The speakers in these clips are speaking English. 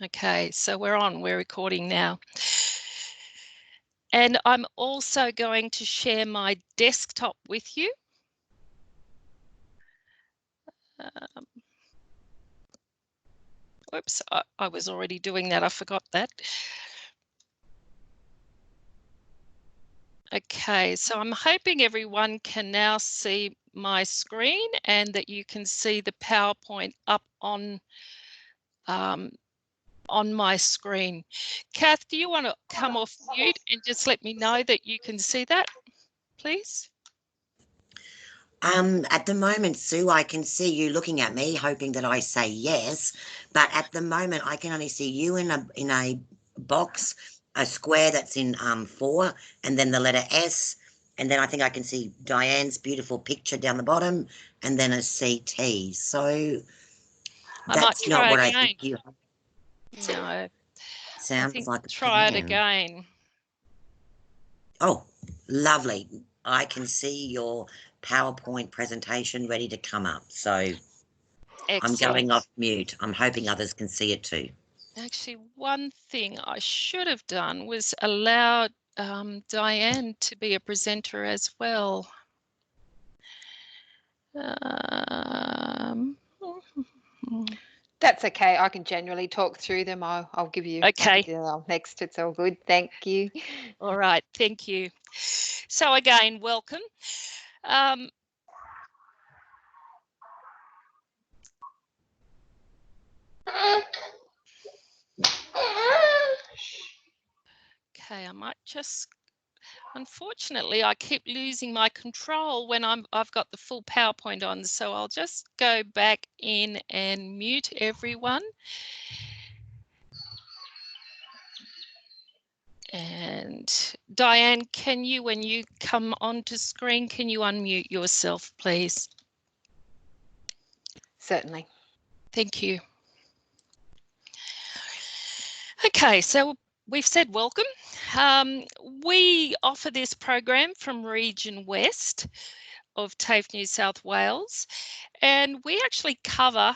Okay, so we're recording now. And I'm also going to share my desktop with you. Oops, I was already doing that, I forgot that. Okay, so I'm hoping everyone can now see my screen and that you can see the PowerPoint up on my screen. Kath, do you want to come off mute and just let me know that you can see that, please? At the moment, Sue, I can see you looking at me, hoping that I say yes. But at the moment, I can only see you in a box, a square that's in 4, and then the letter S, and then I think I can see Diane's beautiful picture down the bottom, and then a CT. So that's not what I think you have. No. Sounds like a try it plan. again. Oh, lovely. I can see your PowerPoint presentation ready to come up. So Excellent. I'm going off mute. I'm hoping others can see it too. Actually, one thing I should have done was allow Diane to be a presenter as well. That's okay. I can generally talk through them. I'll give you next. It's all good. Thank you. All right. Thank you. So again, welcome. Okay, I might just, unfortunately, I keep losing my control when I've got the full PowerPoint on, so I'll just go back in and mute everyone. And Diane, can you, when you come onto screen, can you unmute yourself, please? Certainly. Thank you. Okay, so we've said welcome. We offer this program from Region West of TAFE New South Wales, and we actually cover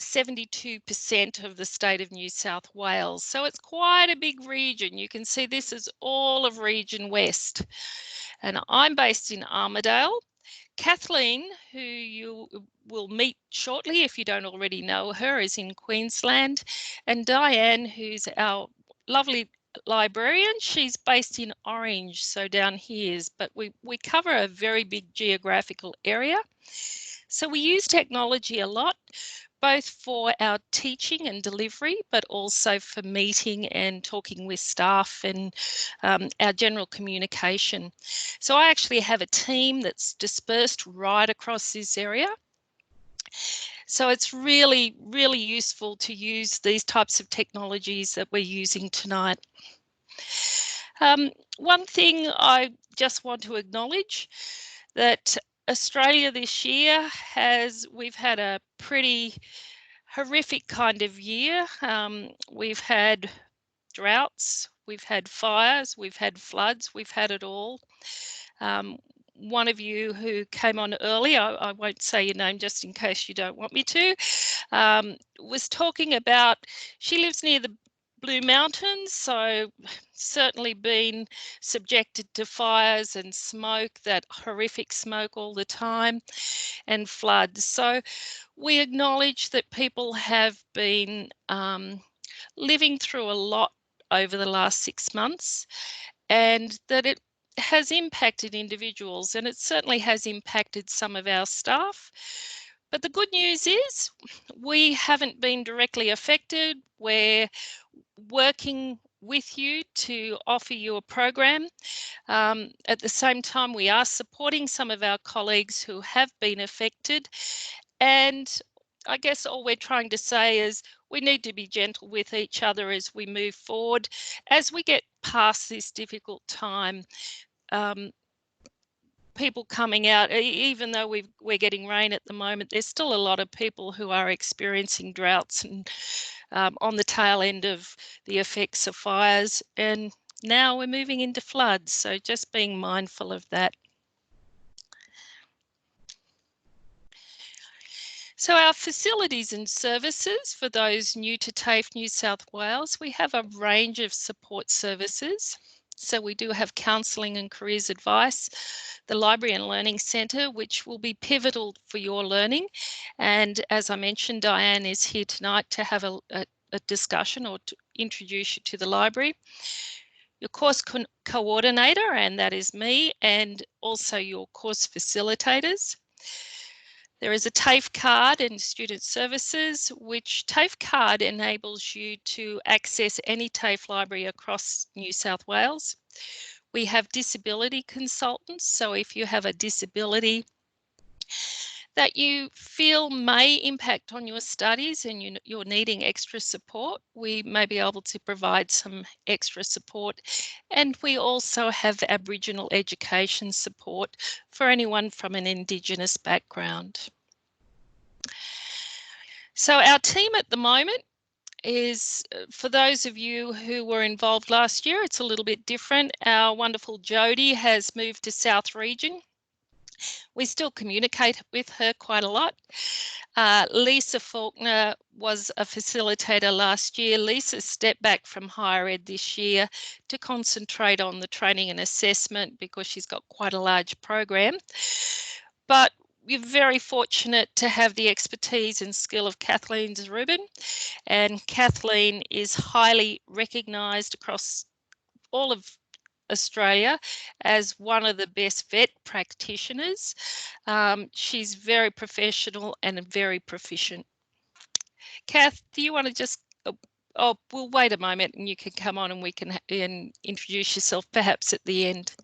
72% of the state of New South Wales. So it's quite a big region. You can see this is all of Region West. And I'm based in Armidale. Kathleen, who you will meet shortly if you don't already know her, is in Queensland. And Diane, who's our lovely librarian, she's based in Orange, so down here. But we cover a very big geographical area. So we use technology a lot, both for our teaching and delivery, but also for meeting and talking with staff and our general communication. So I actually have a team that's dispersed right across this area. So it's really, really useful to use these types of technologies that we're using tonight. One thing I just want to acknowledge that Australia this year we've had a pretty horrific kind of year. We've had droughts, we've had fires, we've had floods, we've had it all. One of you who came on early, I won't say your name just in case you don't want me to, was talking about, she lives near the Blue Mountains, so certainly been subjected to fires and smoke, that horrific smoke all the time, and floods. So we acknowledge that people have been living through a lot over the last 6 months, and that it has impacted individuals, and it certainly has impacted some of our staff. But the good news is we haven't been directly affected. We're working with you to offer you a program. At the same time, we are supporting some of our colleagues who have been affected. And I guess all we're trying to say is we need to be gentle with each other as we move forward. As we get past this difficult time, people coming out, even though we're getting rain at the moment, there's still a lot of people who are experiencing droughts and on the tail end of the effects of fires. And now we're moving into floods, so just being mindful of that. So our facilities and services, for those new to TAFE New South Wales, we have a range of support services. So we do have counselling and careers advice, the Library and Learning Centre, which will be pivotal for your learning. And as I mentioned, Diane is here tonight to have a discussion or to introduce you to the library. Your course coordinator, and that is me, and also your course facilitators. There is a TAFE card in student services, which TAFE card enables you to access any TAFE library across New South Wales. We have disability consultants, so if you have a disability that you feel may impact on your studies and you're needing extra support, we may be able to provide some extra support. And we also have Aboriginal education support for anyone from an Indigenous background. So our team at the moment is, for those of you who were involved last year, it's a little bit different. Our wonderful Jodie has moved to South Region. We still communicate with her quite a lot. Lisa Faulkner was a facilitator last year. Lisa stepped back from higher ed this year to concentrate on the training and assessment because she's got quite a large program. But we're very fortunate to have the expertise and skill of Kathleen Rubin, and Kathleen is highly recognised across all of Australia as one of the best vet practitioners. She's very professional and very proficient. Kath, do you want to just, we'll wait a moment and you can come on and we can introduce yourself perhaps at the end.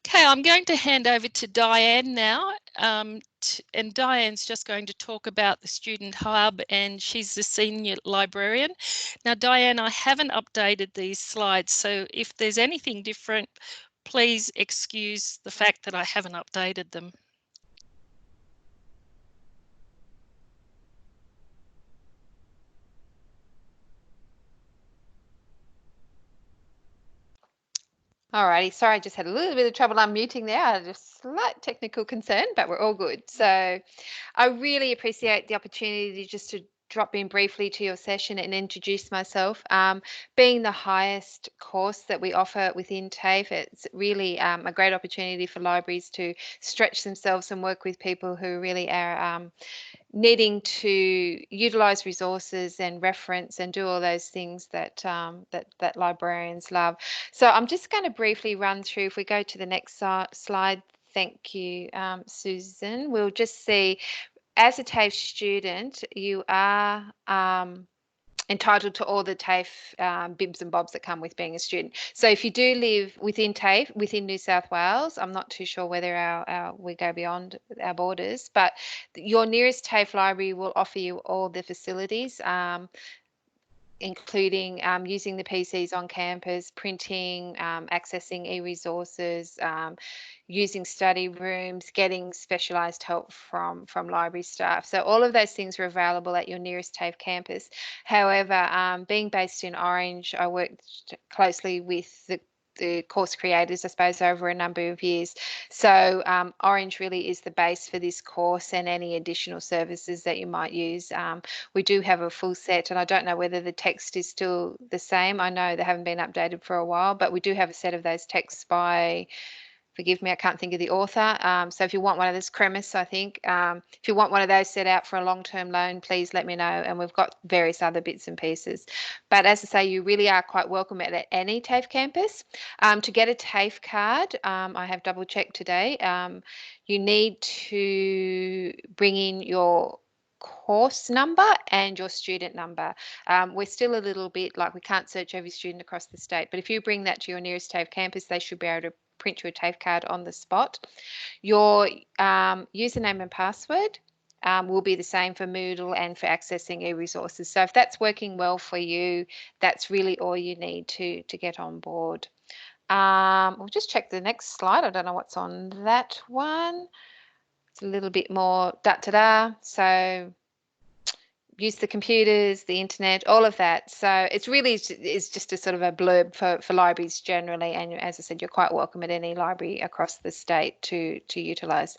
Okay, I'm going to hand over to Diane now, and Diane's just going to talk about the Student Hub, and she's the Senior Librarian. Now, Diane, I haven't updated these slides, so if there's anything different, please excuse the fact that I haven't updated them. Alrighty, sorry, I just had a little bit of trouble unmuting there. I had a slight technical concern, but we're all good. So I really appreciate the opportunity just to drop in briefly to your session and introduce myself. Being the highest course that we offer within TAFE, it's really a great opportunity for libraries to stretch themselves and work with people who really are needing to utilize resources and reference and do all those things that that librarians love. So I'm just going to briefly run through. If we go to the next slide, thank you, Susan. We'll just see, as a TAFE student, you are entitled to all the TAFE bibs and bobs that come with being a student. So if you do live within TAFE, within New South Wales, I'm not too sure whether we go beyond our borders, but your nearest TAFE library will offer you all the facilities, including using the PCs on campus, printing, accessing e-resources, using study rooms, getting specialised help from library staff. So all of those things are available at your nearest TAFE campus. However, being based in Orange, I worked closely with the course creators, I suppose, over a number of years. So Orange really is the base for this course and any additional services that you might use. We do have a full set, and I don't know whether the text is still the same. I know they haven't been updated for a while, but we do have a set of those texts by, forgive me, I can't think of the author. So if you want one of those, Cremis, I think. If you want one of those set out for a long-term loan, please let me know. And we've got various other bits and pieces. But as I say, you really are quite welcome at any TAFE campus. To get a TAFE card, I have double-checked today, you need to bring in your course number and your student number. We're still a little bit like we can't search every student across the state, but if you bring that to your nearest TAFE campus, they should be able to print you a TAFE card on the spot. Your username and password will be the same for Moodle and for accessing e-resources. So if that's working well for you, that's really all you need to get on board. We'll just check the next slide. I don't know what's on that one. It's a little bit more da-da-da. So use the computers, the internet, all of that. So it's really is just a sort of a blurb for libraries generally. And as I said, you're quite welcome at any library across the state to utilise.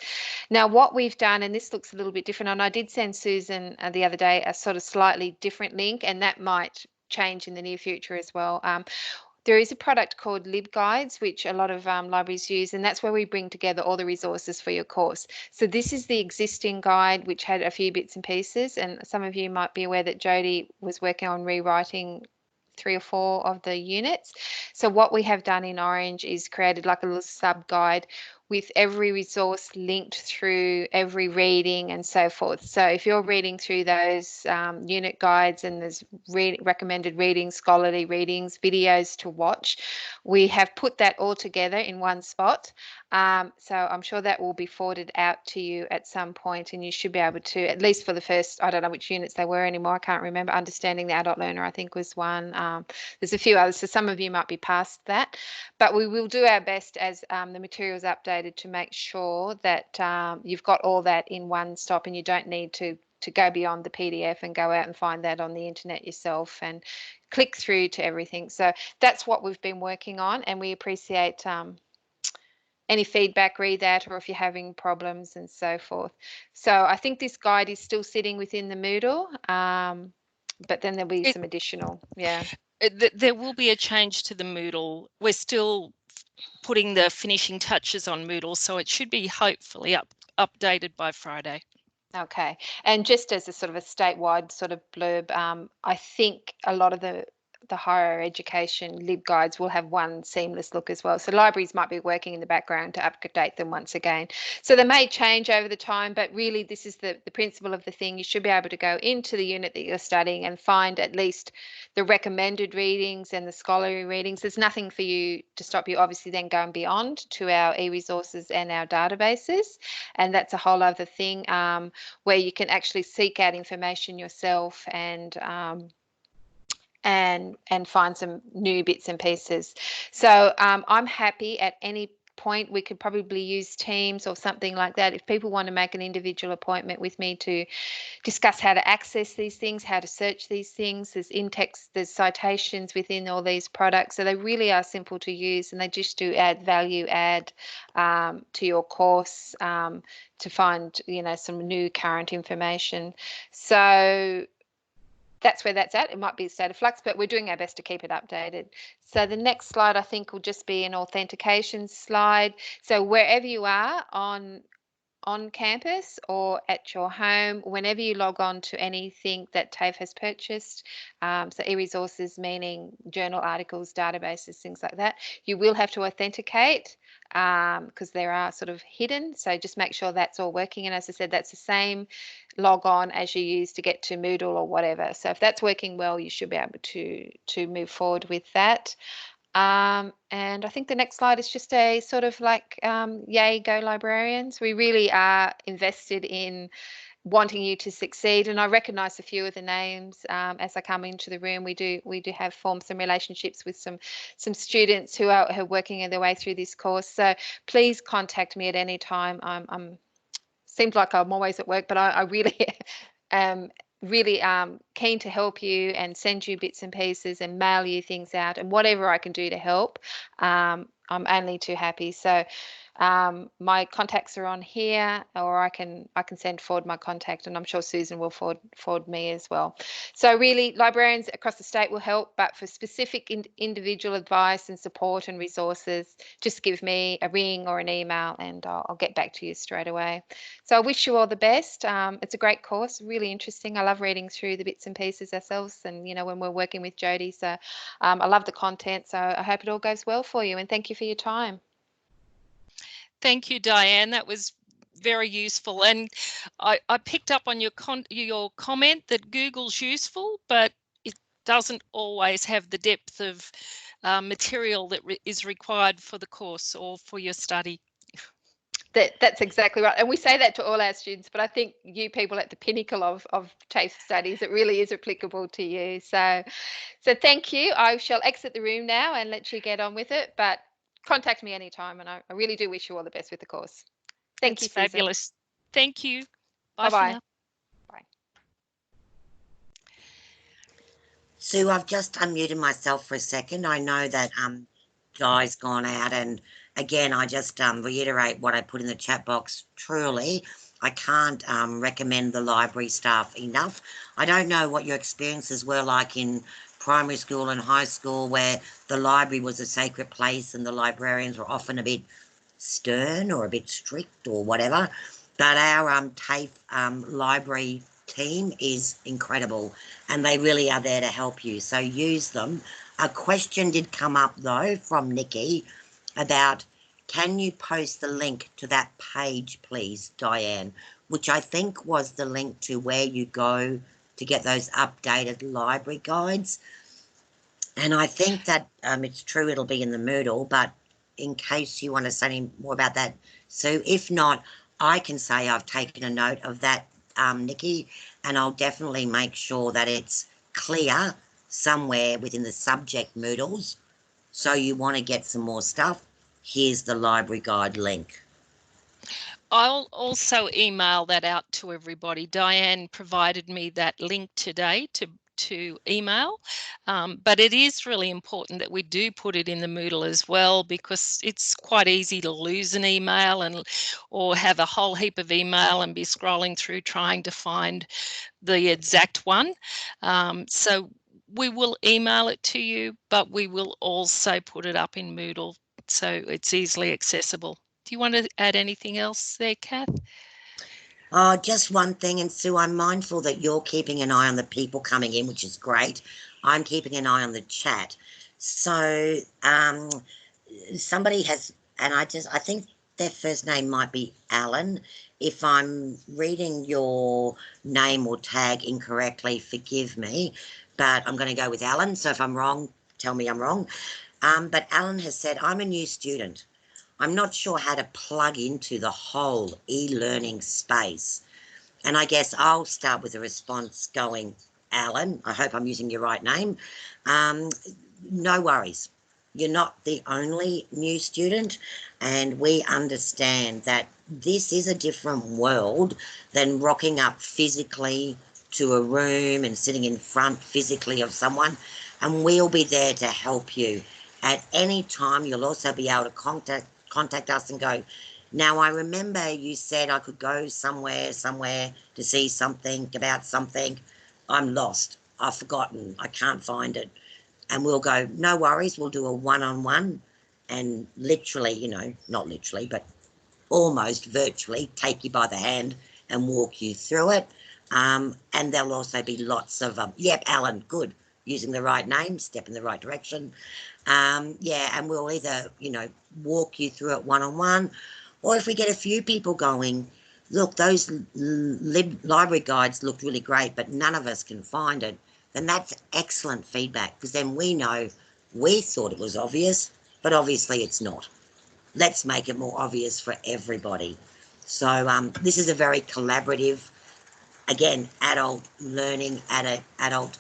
Now, what we've done, and this looks a little bit different, and I did send Susan the other day a sort of slightly different link, and that might change in the near future as well. There is a product called LibGuides, which a lot of libraries use, and that's where we bring together all the resources for your course. So this is the existing guide, which had a few bits and pieces, and some of you might be aware that Jody was working on rewriting 3 or 4 of the units. So what we have done in Orange is created like a little sub guide with every resource linked through every reading and so forth. So if you're reading through those unit guides and there's recommended readings, scholarly readings, videos to watch, we have put that all together in one spot. So I'm sure that will be forwarded out to you at some point, and you should be able to, at least for the first, I don't know which units they were anymore, I can't remember. Understanding the Adult Learner, I think, was one. There's a few others, so some of you might be past that, but we will do our best as the materials updated to make sure that you've got all that in one stop, and you don't need to go beyond the PDF and go out and find that on the internet yourself and click through to everything. So that's what we've been working on, and we appreciate any feedback, read that, or if you're having problems and so forth. So I think this guide is still sitting within the Moodle, but then there'll be some additional, There will be a change to the Moodle. We're still putting the finishing touches on Moodle, so it should be hopefully updated by Friday. Okay, and just as a sort of a statewide sort of blurb, I think a lot of the higher education LibGuides will have one seamless look as well. So libraries might be working in the background to update them once again. So they may change over the time, but really this is the principle of the thing. You should be able to go into the unit that you're studying and find at least the recommended readings and the scholarly readings. There's nothing for you to stop you obviously then going beyond to our e-resources and our databases. And that's a whole other thing where you can actually seek out information yourself and find some new bits and pieces. So I'm happy at any point. We could probably use Teams or something like that if people want to make an individual appointment with me to discuss how to access these things, how to search these things. There's in-text, there's citations within all these products. So they really are simple to use, and they just do add value to your course to find, some new current information. So that's where that's at. It might be a state of flux, but we're doing our best to keep it updated. So the next slide, I think, will just be an authentication slide. So wherever you are on campus or at your home, whenever you log on to anything that TAFE has purchased, so e-resources meaning journal articles, databases, things like that, you will have to authenticate because they are sort of hidden. So just make sure that's all working. And as I said, that's the same log on as you use to get to Moodle or whatever. So if that's working well, you should be able to move forward with that. And I think the next slide is just a sort of like, yay, go librarians. We really are invested in wanting you to succeed, and I recognise a few of the names as I come into the room. We do have formed some relationships with some students who are working their way through this course. So please contact me at any time. I'm seems like I'm always at work, but I really am really keen to help you and send you bits and pieces and mail you things out, and whatever I can do to help, I'm only too happy. So my contacts are on here, or I can send forward my contact, and I'm sure Susan will forward me as well. So really, librarians across the state will help, but for specific individual advice and support and resources, just give me a ring or an email, and I'll get back to you straight away. So I wish you all the best. It's a great course, really interesting. I love reading through the bits and pieces ourselves, and when we're working with Jody. So I love the content. So I hope it all goes well for you, and thank you for your time. Thank you, Diane. That was very useful. And I picked up on your comment that Google's useful, but it doesn't always have the depth of material that is required for the course or for your study. That's exactly right. And we say that to all our students, but I think you people at the pinnacle of TAFE studies, it really is applicable to you. So thank you. I shall exit the room now and let you get on with it, but contact me anytime, and I really do wish you all the best with the course. Thank you, Susan. Fabulous. Thank you. Bye for Bye-bye. now. Bye. Sue, I've just unmuted myself for a second. I know that Guy's gone out, and again, I just reiterate what I put in the chat box. Truly, I can't recommend the library staff enough. I don't know what your experiences were like in primary school and high school, where the library was a sacred place and the librarians were often a bit stern or a bit strict or whatever. But our TAFE library team is incredible, and they really are there to help you. So use them. A question did come up though from Nikki about, can you post the link to that page, please, Diane? Which I think was the link to where you go to get those updated library guides. And I think that it's true it'll be in the Moodle, but in case you want to say any more about that, so if not, I can say I've taken a note of that, Nikki, and I'll definitely make sure that it's clear somewhere within the subject Moodles. So you want to get some more stuff, here's the library guide link. I'll also email that out to everybody. Diane provided me that link today to email, but it is really important that we do put it in the Moodle as well, because it's quite easy to lose an email or have a whole heap of email and be scrolling through trying to find the exact one. So we will email it to you, but we will also put it up in Moodle so it's easily accessible. Do you want to add anything else there, Kath? Oh, just one thing, and Sue, I'm mindful that you're keeping an eye on the people coming in, which is great. I'm keeping an eye on the chat. So, somebody has, and I think their first name might be Alan. If I'm reading your name or tag incorrectly, forgive me, but I'm going to go with Alan. So if I'm wrong, tell me I'm wrong. But Alan has said, I'm a new student. I'm not sure how to plug into the whole e-learning space. And I guess I'll start with a response going, Alan, I hope I'm using your right name. Um, no worries. You're not the only new student, and we understand that this is a different world than rocking up physically to a room and sitting in front physically of someone, and we'll be there to help you. At any time, you'll also be able to contact us and go, now, I remember you said I could go somewhere to see something about something. I'm lost. I've forgotten. I can't find it. And we'll go, no worries. We'll do a one-on-one and literally, not literally, but almost virtually take you by the hand and walk you through it. And there'll also be lots of, yep, Alan, good. Using the right name, step in the right direction. Yeah, and we'll either, walk you through it one-on-one, or if we get a few people going, look, those library guides looked really great, but none of us can find it, then that's excellent feedback, because then we know we thought it was obvious, but obviously it's not. Let's make it more obvious for everybody. So this is a very collaborative, again, adult learning, adult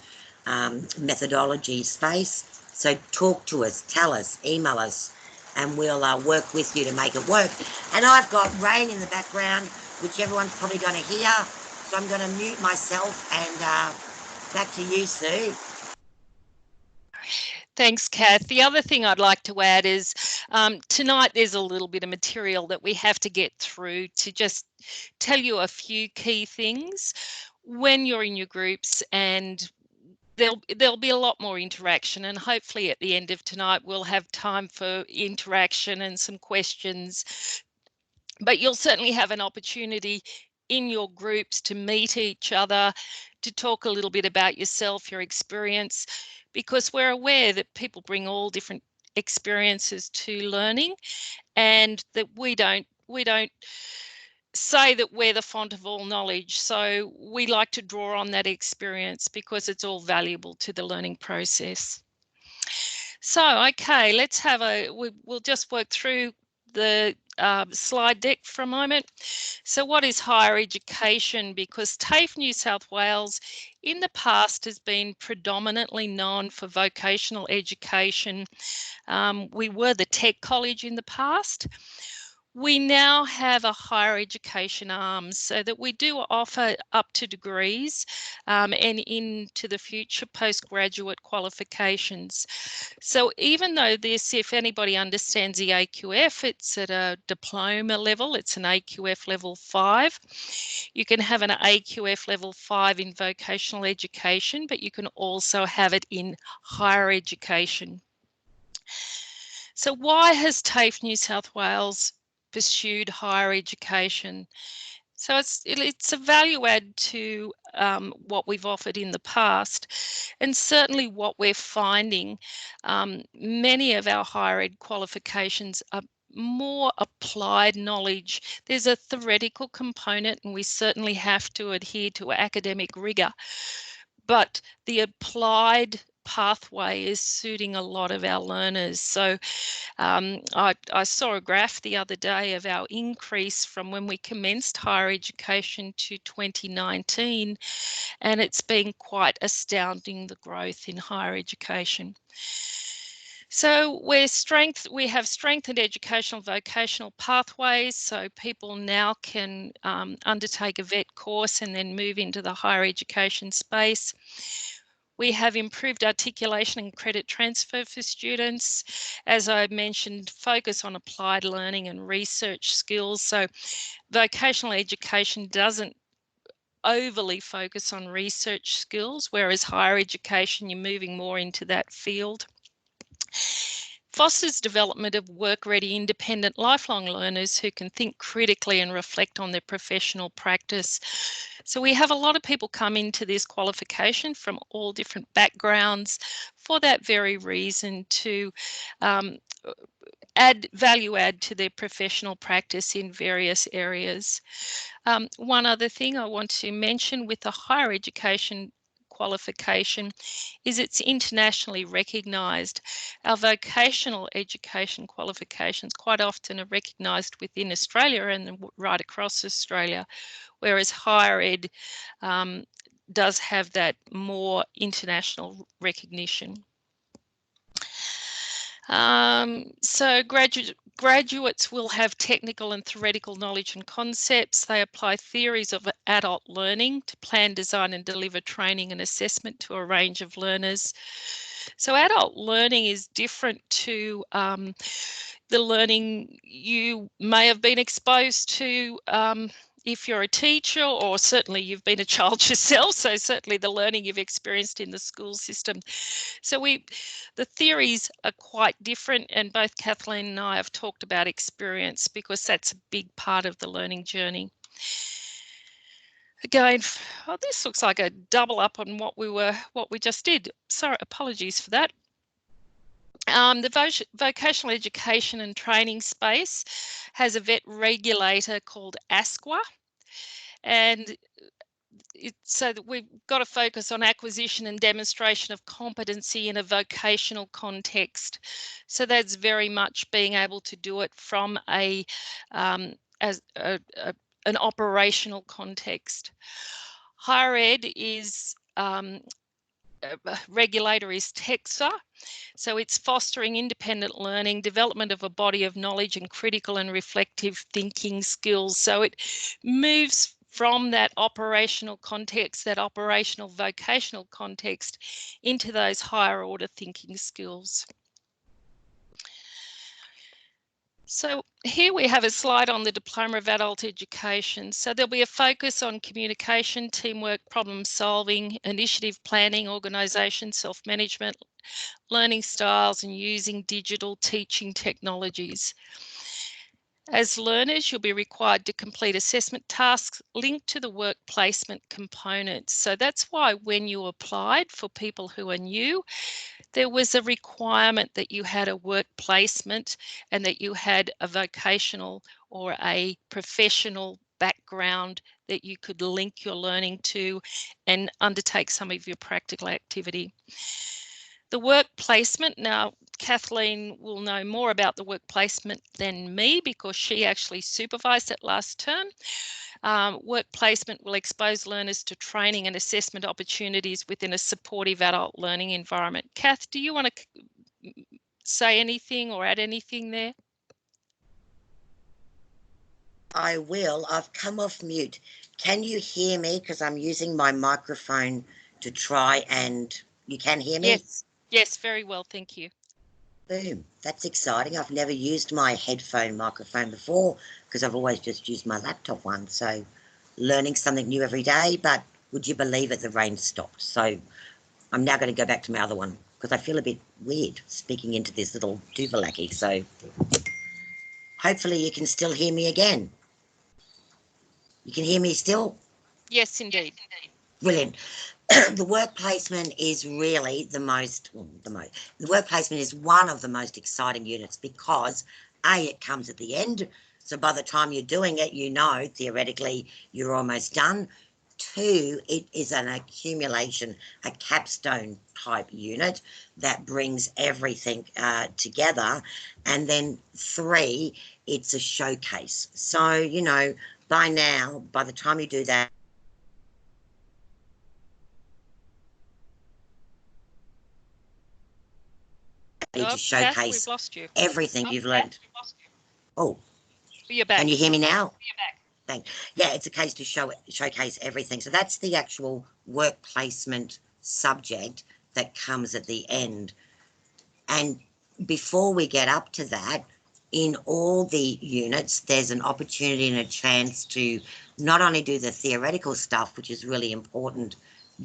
methodology space. So talk to us, tell us, email us, and we'll work with you to make it work. And I've got rain in the background, which everyone's probably going to hear. So I'm going to mute myself, and back to you, Sue. Thanks, Kath. The other thing I'd like to add is tonight there's a little bit of material that we have to get through to just tell you a few key things when you're in your groups, and there'll be a lot more interaction, and hopefully at the end of tonight we'll have time for interaction and some questions. But you'll certainly have an opportunity in your groups to meet each other, to talk a little bit about yourself, your experience, because we're aware that people bring all different experiences to learning, and that we don't say that we're the font of all knowledge. So we like to draw on that experience because it's all valuable to the learning process. So, okay, let's have we'll just work through the slide deck for a moment. So what is higher education? Because TAFE New South Wales in the past has been predominantly known for vocational education. We were the tech college in the past. We now have a higher education arm, so that we do offer up to degrees and into the future postgraduate qualifications. So even though this, if anybody understands the AQF, it's at a diploma level, it's an AQF level 5. You can have an AQF level 5 in vocational education, but you can also have it in higher education. So why has TAFE New South Wales pursued higher education? So it's a value add to what we've offered in the past, and certainly what we're finding, many of our higher ed qualifications are more applied knowledge. There's a theoretical component, and we certainly have to adhere to academic rigour, but the applied pathway is suiting a lot of our learners. So I saw a graph the other day of our increase from when we commenced higher education to 2019, and it's been quite astounding, the growth in higher education. So we have strengthened educational vocational pathways, so people now can undertake a vet course and then move into the higher education space. We have improved articulation and credit transfer for students. As I mentioned, focus on applied learning and research skills. So vocational education doesn't overly focus on research skills, whereas higher education, you're moving more into that field. Fosters development of work-ready, independent, lifelong learners who can think critically and reflect on their professional practice. So we have a lot of people come into this qualification from all different backgrounds for that very reason, to add value add to their professional practice in various areas. One other thing I want to mention with the higher education qualification is it's internationally recognised. Our vocational education qualifications quite often are recognised within Australia and right across Australia, whereas higher ed does have that more international recognition. So graduates will have technical and theoretical knowledge and concepts. They apply theories of adult learning to plan, design and deliver training and assessment to a range of learners. So adult learning is different to the learning you may have been exposed to if you're a teacher, or certainly you've been a child yourself, so certainly the learning you've experienced in the school system. So the theories are quite different, and both Kathleen and I have talked about experience because that's a big part of the learning journey. Again, oh, this looks like a double up on what we just did. Sorry, apologies for that. The vocational education and training space has a vet regulator called ASQA, and so that we've got to focus on acquisition and demonstration of competency in a vocational context. So that's very much being able to do it from an operational context. Higher ed is regulator is TEXA. So it's fostering independent learning, development of a body of knowledge and critical and reflective thinking skills. So it moves from that operational context, that operational vocational context, into those higher order thinking skills. So here we have a slide on the Diploma of Adult Education. So there'll be a focus on communication, teamwork, problem solving, initiative planning, organisation, self-management, learning styles and using digital teaching technologies. As learners, you'll be required to complete assessment tasks linked to the work placement components. So that's why when you applied, for people who are new, there was a requirement that you had a work placement and that you had a vocational or a professional background that you could link your learning to and undertake some of your practical activity. The work placement, now Kathleen will know more about the work placement than me because she actually supervised it last term. Work placement will expose learners to training and assessment opportunities within a supportive adult learning environment. Kath, do you want to say anything or add anything there? I will. I've come off mute. Can you hear me? Because I'm using my microphone to try and you can hear me? Yes, yes, very well, thank you. Boom. That's exciting. I've never used my headphone microphone before because I've always just used my laptop one. So learning something new every day. But would you believe it? The rain stopped. So I'm now going to go back to my other one because I feel a bit weird speaking into this little duvalaki. So hopefully you can still hear me again. You can hear me still? Yes, indeed. Brilliant. The work placement is really the work placement is one of the most exciting units because it comes at the end. So by the time you're doing it, you know, theoretically, you're almost done. Two, it is an accumulation, a capstone type unit that brings everything together. And then three, it's a showcase. So, you know, by now, by the time you do that, need to Oh, Kath, we've showcase lost you. everything you've learned. Oh, You're can back. you hear me now? Thank. Yeah, it's a case to showcase everything. So that's the actual work placement subject that comes at the end. And before we get up to that, in all the units, there's an opportunity and a chance to not only do the theoretical stuff, which is really important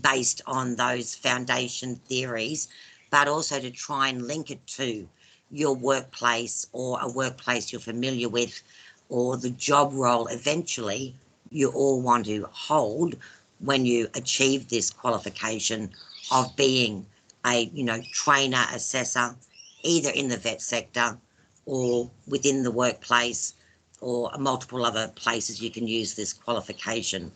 based on those foundation theories, but also to try and link it to your workplace or a workplace you're familiar with or the job role eventually you all want to hold when you achieve this qualification of being a, you know, trainer, assessor, either in the vet sector or within the workplace or multiple other places you can use this qualification.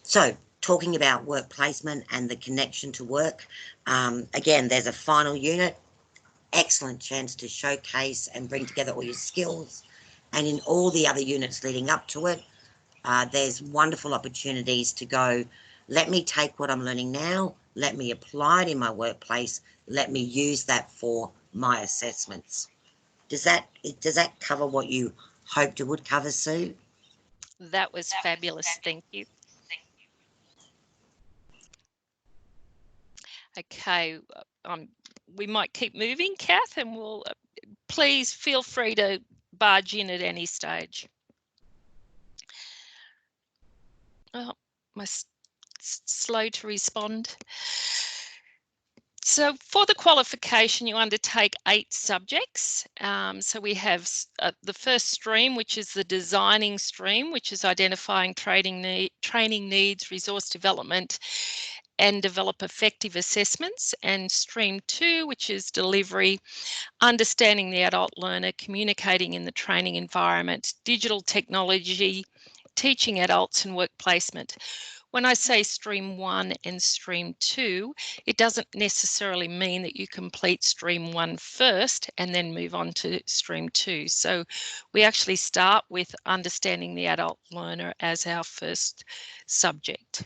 So talking about work placement and the connection to work, again, there's a final unit, excellent chance to showcase and bring together all your skills. And in all the other units leading up to it, there's wonderful opportunities to go, let me take what I'm learning now, let me apply it in my workplace, let me use that for my assessments. Does that cover what you hoped it would cover, Sue? That was fabulous, thank you. Okay, we might keep moving, Kath, and we'll please feel free to barge in at any stage. Oh, my slow to respond. So for the qualification, you undertake 8 subjects. So we have the first stream, which is the designing stream, which is identifying training needs, resource development, and develop effective assessments. And stream 2, which is delivery, understanding the adult learner, communicating in the training environment, digital technology, teaching adults, and work placement. When I say stream 1 and stream 2, it doesn't necessarily mean that you complete stream 1 first and then move on to stream 2. So we actually start with understanding the adult learner as our first subject.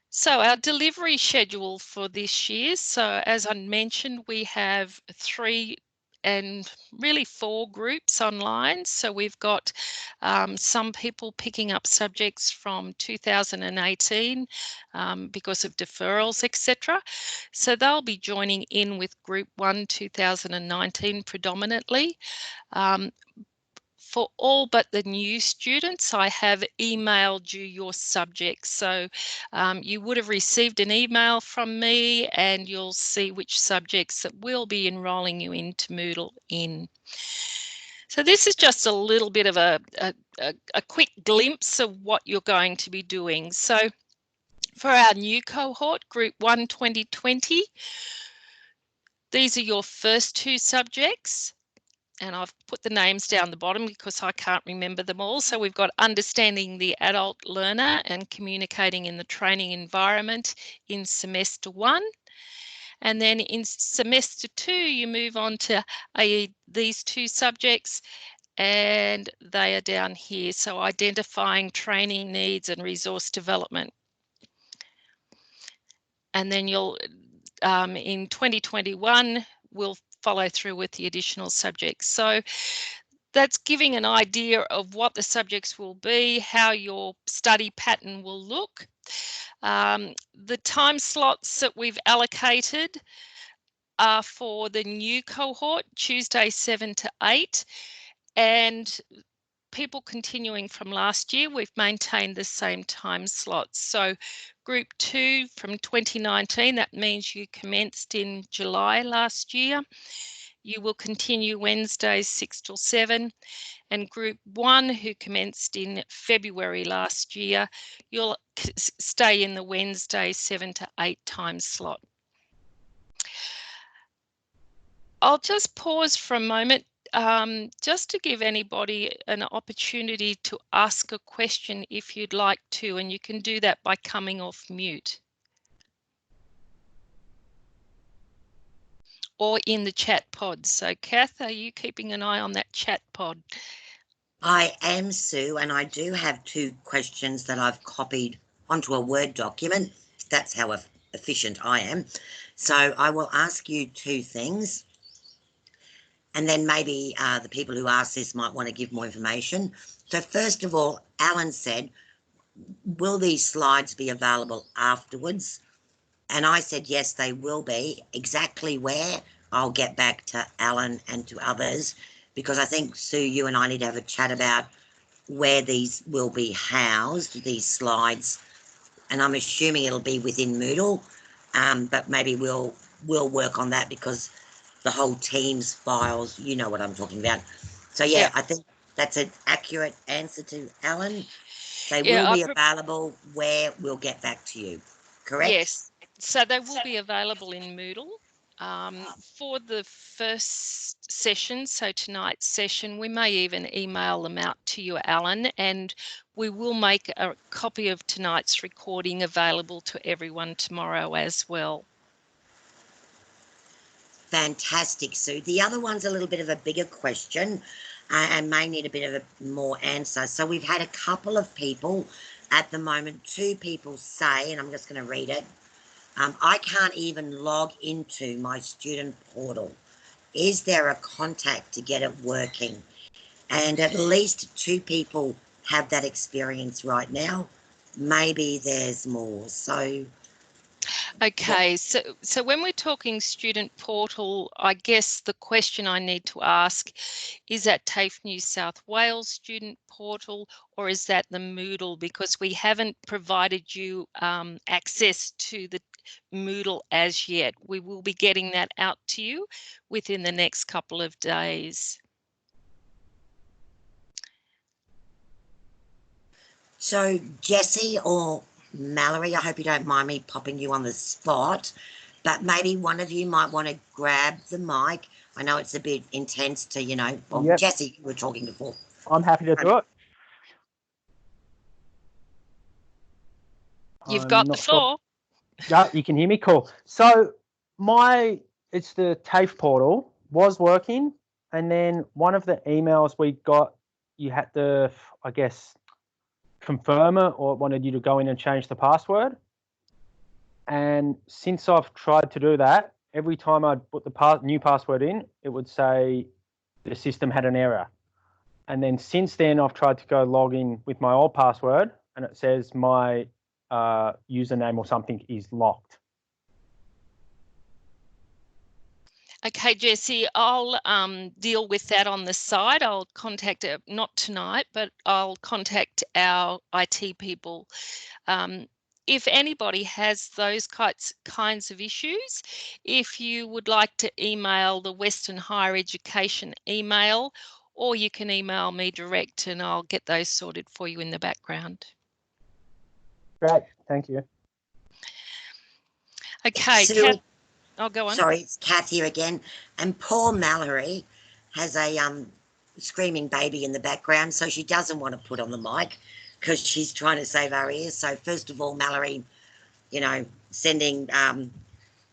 So our delivery schedule for this year, so as I mentioned, we have 3 and really 4 groups online. So we've got some people picking up subjects from 2018 because of deferrals, etc. So they'll be joining in with Group 1 2019 predominantly. For all but the new students, I have emailed you your subjects. So you would have received an email from me and you'll see which subjects that will be enrolling you into Moodle in. So this is just a little bit of a quick glimpse of what you're going to be doing. So for our new cohort, Group 1 2020, these are your first 2 subjects. And I've put the names down the bottom because I can't remember them all. So we've got understanding the adult learner and communicating in the training environment in semester 1. And then in semester 2, you move on to these 2 subjects, and they are down here. So identifying training needs and resource development. And then you'll, in 2021, we'll follow through with the additional subjects. So that's giving an idea of what the subjects will be, how your study pattern will look. The time slots that we've allocated are for the new cohort, Tuesday 7 to 8, and people continuing from last year, we've maintained the same time slots. So group 2 from 2019, that means you commenced in July last year. You will continue Wednesdays 6 till 7. And group 1, who commenced in February last year, you'll stay in the Wednesday 7 to 8 time slot. I'll just pause for a moment just to give anybody an opportunity to ask a question if you'd like to, and you can do that by coming off mute or in the chat pod. So Kath, are you keeping an eye on that chat pod? I am, Sue, and I do have 2 questions that I've copied onto a Word document. That's how efficient I am. So I will ask you 2 things, and then maybe the people who ask this might want to give more information. So first of all, Alan said, will these slides be available afterwards? And I said, yes, they will be. Exactly where? I'll get back to Alan and to others, because I think, Sue, you and I need to have a chat about where these will be housed, these slides. And I'm assuming it'll be within Moodle, but maybe we'll work on that, because the whole Teams files, you know what I'm talking about. So, yeah, Yep. I think that's an accurate answer to Alan. They Yeah, will be available where we'll get back to you, correct? Yes, so they will be available in Moodle. For the first session, so tonight's session, we may even email them out to you, Alan, and we will make a copy of tonight's recording available to everyone tomorrow as well. Fantastic, Sue. The other one's a little bit of a bigger question and may need a bit of a more answer. So we've had a couple of people at the moment, 2 people say, and I'm just going to read it, I can't even log into my student portal. Is there a contact to get it working? And at least 2 people have that experience right now. Maybe there's more. So Okay, so when we're talking student portal, I guess the question I need to ask, is that TAFE New South Wales student portal, or is that the Moodle? Because we haven't provided you access to the Moodle as yet. We will be getting that out to you within the next couple of days. So Jessie or Mallory, I hope you don't mind me popping you on the spot, but maybe one of you might want to grab the mic. I know it's a bit intense to, well, Yep. Jessie, you were talking before. I'm happy to do it. You've got the floor. Yeah, you can hear me? Cool. So it's the TAFE portal was working, and then one of the emails we got, you had to, I guess, confirm it, or it wanted you to go in and change the password. And since I've tried to do that, every time I'd put the new password in, it would say the system had an error. And then since then, I've tried to go log in with my old password, and it says my username or something is locked. Okay, Jessie, I'll deal with that on the side. I'll contact, not tonight, but I'll contact our IT people. If anybody has those kinds of issues, if you would like to email the Western Higher Education email, or you can email me direct and I'll get those sorted for you in the background. Great, thank you. Okay, Sue, Kath, I'll go on. Sorry, it's Kath here again. And poor Mallory has a screaming baby in the background, so she doesn't want to put on the mic because she's trying to save our ears. So first of all, Mallory, sending,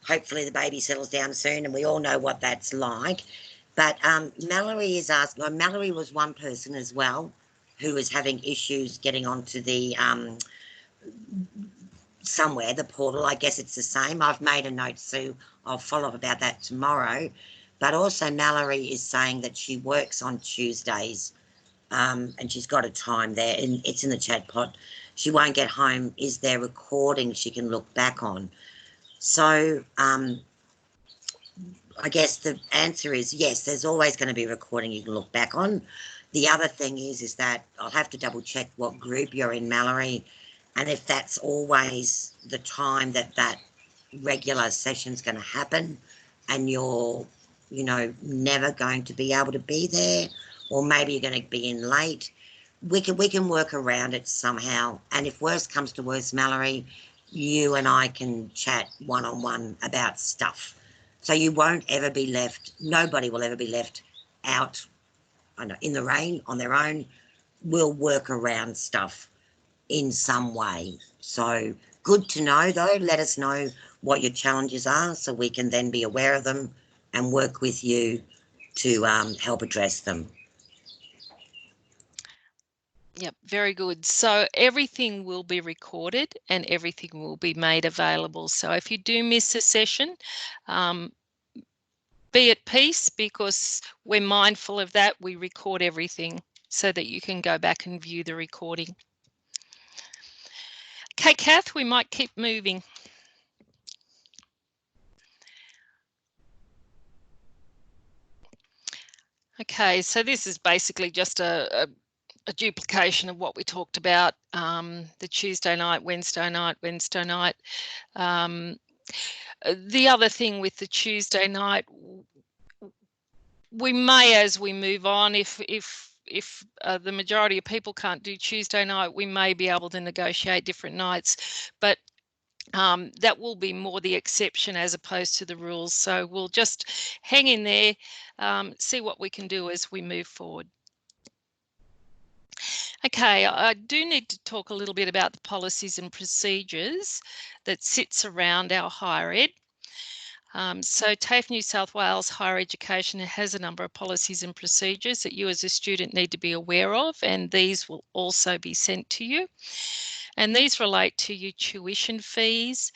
hopefully the baby settles down soon, and we all know what that's like. But Mallory is asking, Mallory was one person as well who was having issues getting onto the somewhere, the portal. I guess it's the same. I've made a note, Sue. I'll follow up about that tomorrow. But also Mallory is saying that she works on Tuesdays, and she's got a time there, and it's in the chat pot. She won't get home. Is there recording she can look back on? So I guess the answer is yes, there's always going to be a recording you can look back on. The other thing is that I'll have to double check what group you're in, Mallory, and if that's always the time that regular session's going to happen and you're, never going to be able to be there, or maybe you're going to be in late, we can work around it somehow. And if worse comes to worse, Mallory, you and I can chat one-on-one about stuff. So you won't ever be left, nobody will ever be left out in the rain on their own. We'll work around stuff in some way. So good to know though. Let us know what your challenges are so we can then be aware of them and work with you to help address them. Yep, very good. So everything will be recorded and everything will be made available. So if you do miss a session, be at peace, because we're mindful of that. We record everything so that you can go back and view the recording. Okay, Kath, we might keep moving. Okay, so this is basically just a duplication of what we talked about, the Tuesday night, Wednesday night. The other thing with the Tuesday night, we may, as we move on, if the majority of people can't do Tuesday night, we may be able to negotiate different nights, but that will be more the exception as opposed to the rules. So we'll just hang in there, see what we can do as we move forward. Okay, I do need to talk a little bit about the policies and procedures that sits around our higher ed. So TAFE New South Wales Higher Education has a number of policies and procedures that you as a student need to be aware of, and these will also be sent to you. And these relate to your tuition fees,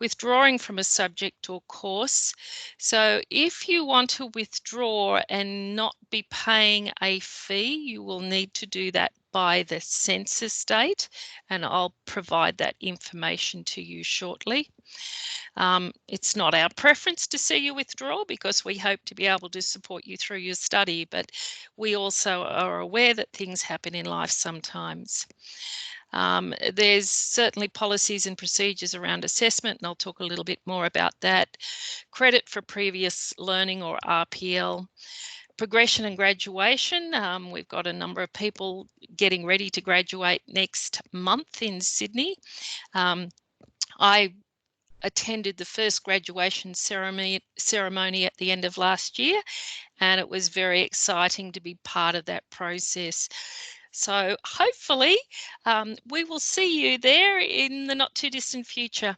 withdrawing from a subject or course. So if you want to withdraw and not be paying a fee, you will need to do that by the census date, and I'll provide that information to you shortly. It's not our preference to see you withdraw because we hope to be able to support you through your study, but we also are aware that things happen in life sometimes. There's certainly policies and procedures around assessment, and I'll talk a little bit more about that. Credit for previous learning, or RPL. Progression and graduation. We've got a number of people getting ready to graduate next month in Sydney. I attended the first graduation ceremony at the end of last year, and it was very exciting to be part of that process. So hopefully we will see you there in the not too distant future.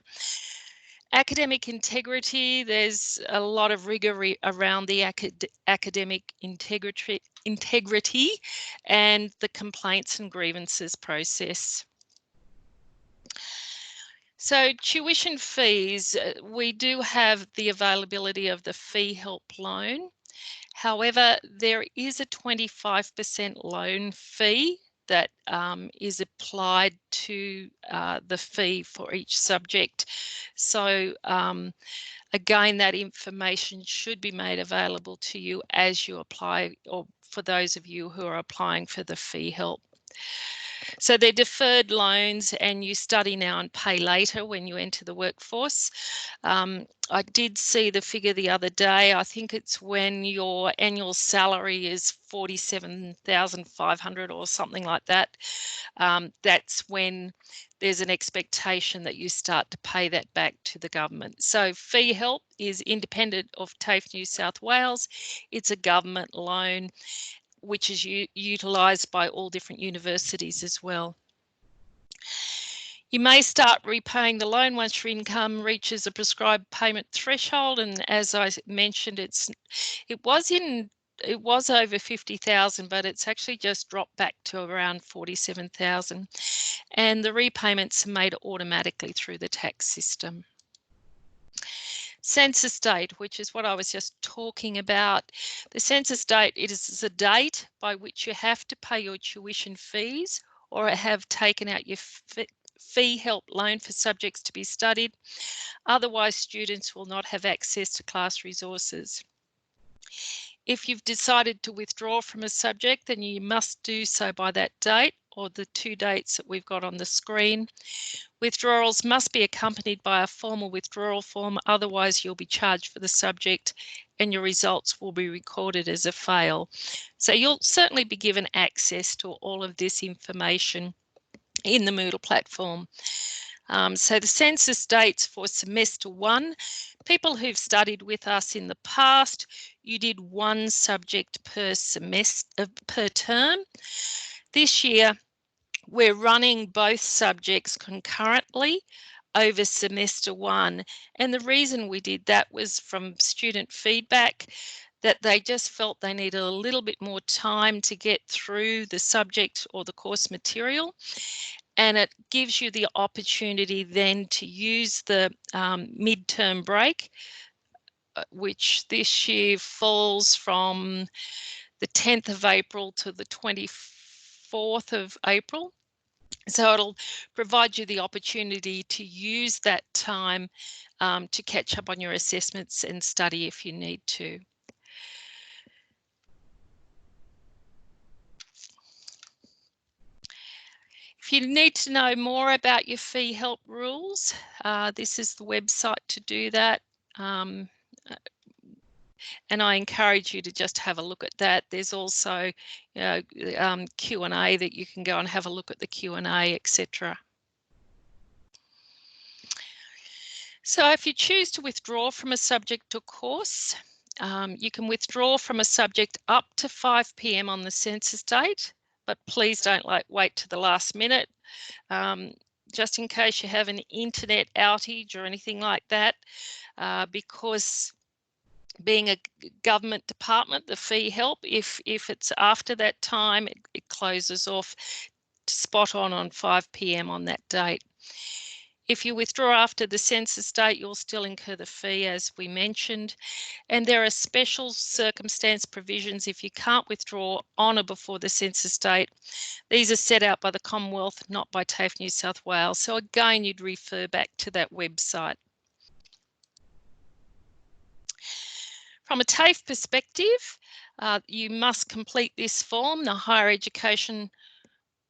Academic integrity, there's a lot of rigour around the academic integrity and the complaints and grievances process. So tuition fees, we do have the availability of the fee help loan. However, there is a 25% loan fee that is applied to the fee for each subject. So again, that information should be made available to you as you apply, or for those of you who are applying for the fee help. So they're deferred loans, and you study now and pay later when you enter the workforce. I did see the figure the other day. I think it's when your annual salary is 47,500 or something like that. That's when there's an expectation that you start to pay that back to the government. So fee help is independent of TAFE New South Wales. It's a government loan, which is utilised by all different universities as well. You may start repaying the loan once your income reaches a prescribed payment threshold, and as I mentioned, it was over 50,000, but it's actually just dropped back to around 47,000, and the repayments are made automatically through the tax system. Census date, which is what I was just talking about. The census date, it is the date by which you have to pay your tuition fees or have taken out your fee help loan for subjects to be studied. Otherwise, students will not have access to class resources. If you've decided to withdraw from a subject, then you must do so by that date or the 2 dates that we've got on the screen. Withdrawals must be accompanied by a formal withdrawal form, otherwise you'll be charged for the subject and your results will be recorded as a fail. So you'll certainly be given access to all of this information in the Moodle platform. So the census dates for semester 1, people who've studied with us in the past, you did 1 subject per semester, per term. This year, we're running both subjects concurrently over semester 1. And the reason we did that was from student feedback that they just felt they needed a little bit more time to get through the subject or the course material. And it gives you the opportunity then to use the midterm break, which this year falls from the 10th of April to the 24th of April. So it'll provide you the opportunity to use that time to catch up on your assessments and study if you need to. If you need to know more about your fee help rules, this is the website to do that. And I encourage you to just have a look at that. There's also Q&A that you can go and have a look at the Q&A, etc. So if you choose to withdraw from a subject or course, you can withdraw from a subject up to 5 p.m. on the census date, but please don't wait to the last minute. Just in case you have an internet outage or anything like that, because being a government department, the fee help, if it's after that time, it closes off spot on 5 p.m. on that date. If you withdraw after the census date, you'll still incur the fee, as we mentioned. And there are special circumstance provisions if you can't withdraw on or before the census date. These are set out by the Commonwealth, not by TAFE New South Wales. So again, you'd refer back to that website. From a TAFE perspective, you must complete this form, the Higher Education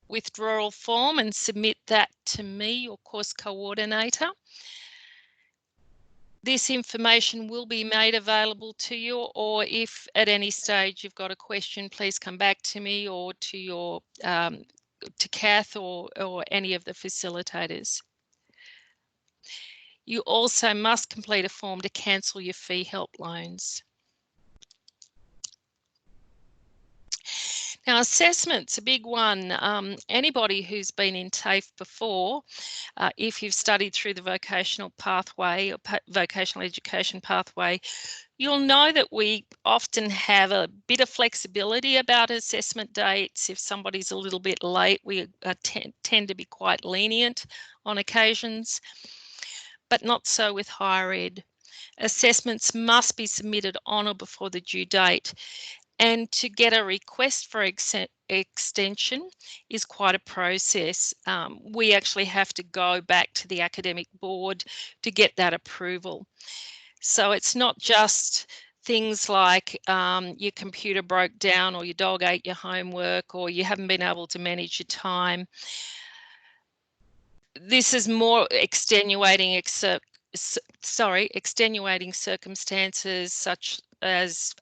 Withdrawal Form, and submit that to me, your course coordinator. This information will be made available to you, or if at any stage you've got a question, please come back to me or to your to Kath or any of the facilitators. You also must complete a form to cancel your fee help loans. Now, assessment's a big one. Anybody who's been in TAFE before, if you've studied through the vocational pathway or vocational education pathway, you'll know that we often have a bit of flexibility about assessment dates. If somebody's a little bit late, we tend to be quite lenient on occasions, but not so with higher ed. Assessments must be submitted on or before the due date. And to get a request for extension is quite a process. We actually have to go back to the academic board to get that approval. So it's not just things like your computer broke down or your dog ate your homework or you haven't been able to manage your time. This is more extenuating circumstances such as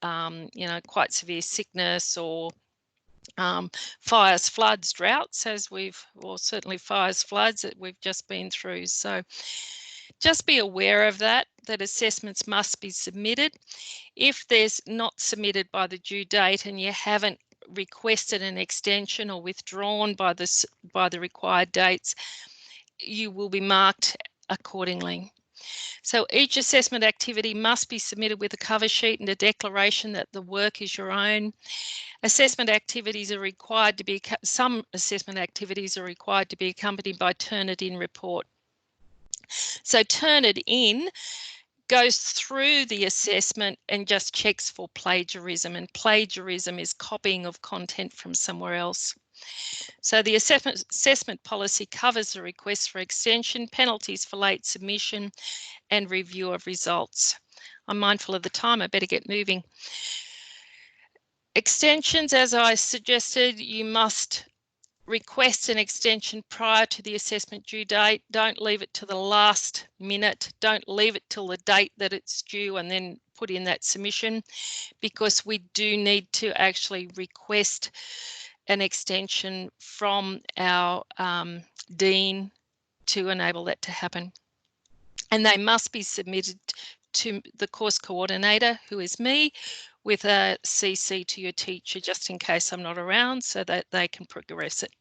quite severe sickness or fires, floods, droughts, certainly fires, floods that we've just been through. So just be aware of that assessments must be submitted. If there's not submitted by the due date and you haven't requested an extension or withdrawn by the required dates, you will be marked accordingly. So each assessment activity must be submitted with a cover sheet and a declaration that the work is your own. Assessment activities are required to be, some assessment activities are required to be accompanied by Turn It In report. So Turn It In goes through the assessment and just checks for plagiarism, and plagiarism is copying of content from somewhere else. So the assessment policy covers the request for extension, penalties for late submission, and review of results. I'm mindful of the time, I better get moving. Extensions, as I suggested, you must request an extension prior to the assessment due date. Don't leave it to the last minute. Don't leave it till the date that it's due and then put in that submission, because we do need to actually request an extension from our dean to enable that to happen. And they must be submitted to the course coordinator, who is me, with a CC to your teacher, just in case I'm not around, so that they can progress it.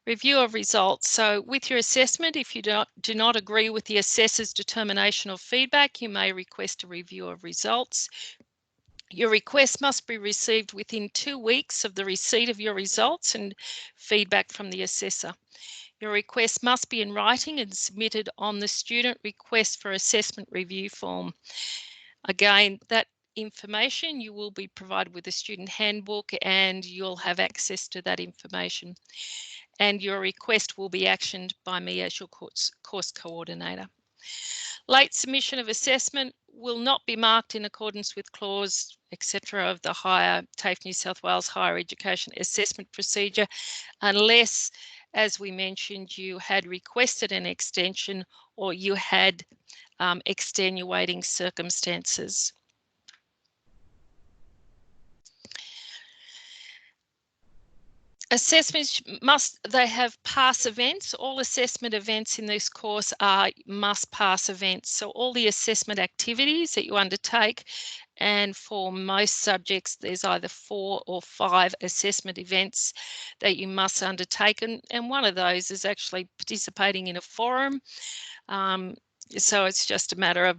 Review of results. So with your assessment, if you do not agree with the assessor's determination or feedback, you may request a review of results. Your request must be received within 2 weeks of the receipt of your results and feedback from the assessor. Your request must be in writing and submitted on the student request for assessment review form. Again, that information you will be provided with a student handbook, and you'll have access to that information. And your request will be actioned by me as your course coordinator. Late submission of assessment will not be marked in accordance with clause, etc. of the TAFE New South Wales Higher Education Assessment Procedure, unless, as we mentioned, you had requested an extension or you had extenuating circumstances. Assessments they have pass events. All assessment events in this course are must pass events. So all the assessment activities that you undertake, and for most subjects, there's either 4 or 5 assessment events that you must undertake. And one of those is actually participating in a forum. So it's just a matter of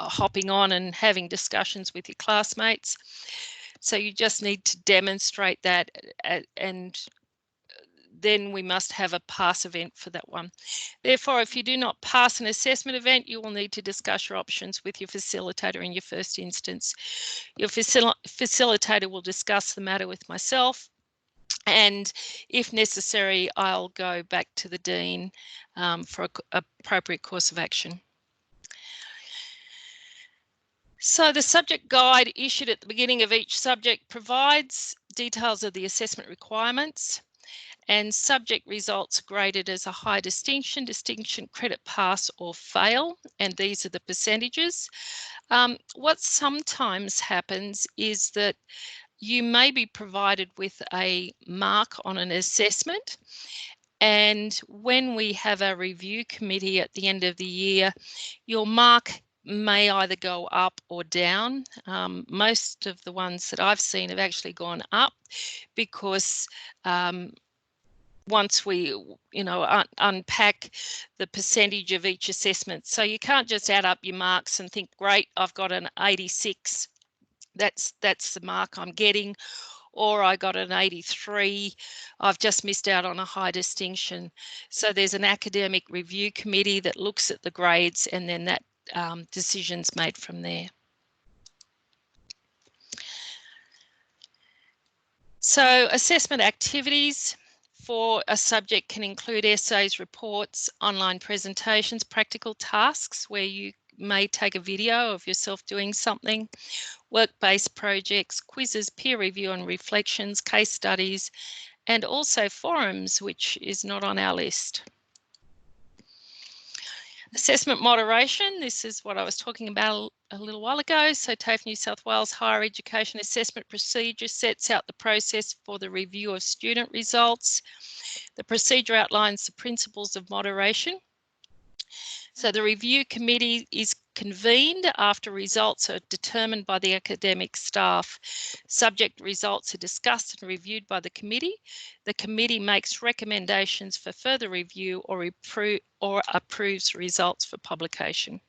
hopping on and having discussions with your classmates. So you just need to demonstrate that, and then we must have a pass event for that one. Therefore, if you do not pass an assessment event, you will need to discuss your options with your facilitator in your first instance. Your facilitator will discuss the matter with myself, and if necessary, I'll go back to the dean for an appropriate course of action. So the subject guide issued at the beginning of each subject provides details of the assessment requirements, and subject results graded as a high distinction, distinction, credit, pass or fail, and these are the percentages. What sometimes happens is that you may be provided with a mark on an assessment, and when we have a review committee at the end of the year, your mark may either go up or down. Most of the ones that I've seen have actually gone up, because once we, unpack the percentage of each assessment. So you can't just add up your marks and think, great, I've got an 86. That's the mark I'm getting. Or I got an 83. I've just missed out on a high distinction. So there's an academic review committee that looks at the grades, and then that decision's made from there. So assessment activities for a subject can include essays, reports, online presentations, practical tasks where you may take a video of yourself doing something, work-based projects, quizzes, peer review and reflections, case studies, and also forums, which is not on our list. Assessment moderation, this is what I was talking about a little while ago. So TAFE New South Wales Higher Education Assessment Procedure sets out the process for the review of student results. The procedure outlines the principles of moderation. So the review committee is convened after results are determined by the academic staff. Subject results are discussed and reviewed by the committee. The committee makes recommendations for further review or approves results for publication.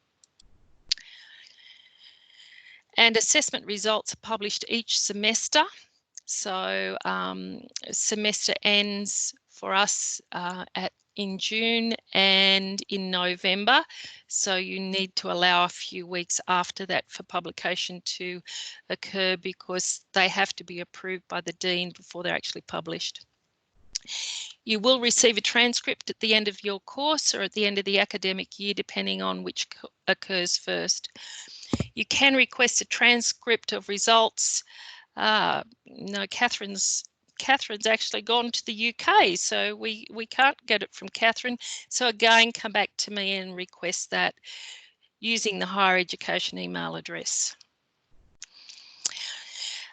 And assessment results are published each semester. So semester ends for us in June and in November. So you need to allow a few weeks after that for publication to occur, because they have to be approved by the Dean before they're actually published. You will receive a transcript at the end of your course or at the end of the academic year, depending on which occurs first. You can request a transcript of results. No, Catherine's actually gone to the UK, so we can't get it from Catherine. So again, come back to me and request that using the higher education email address.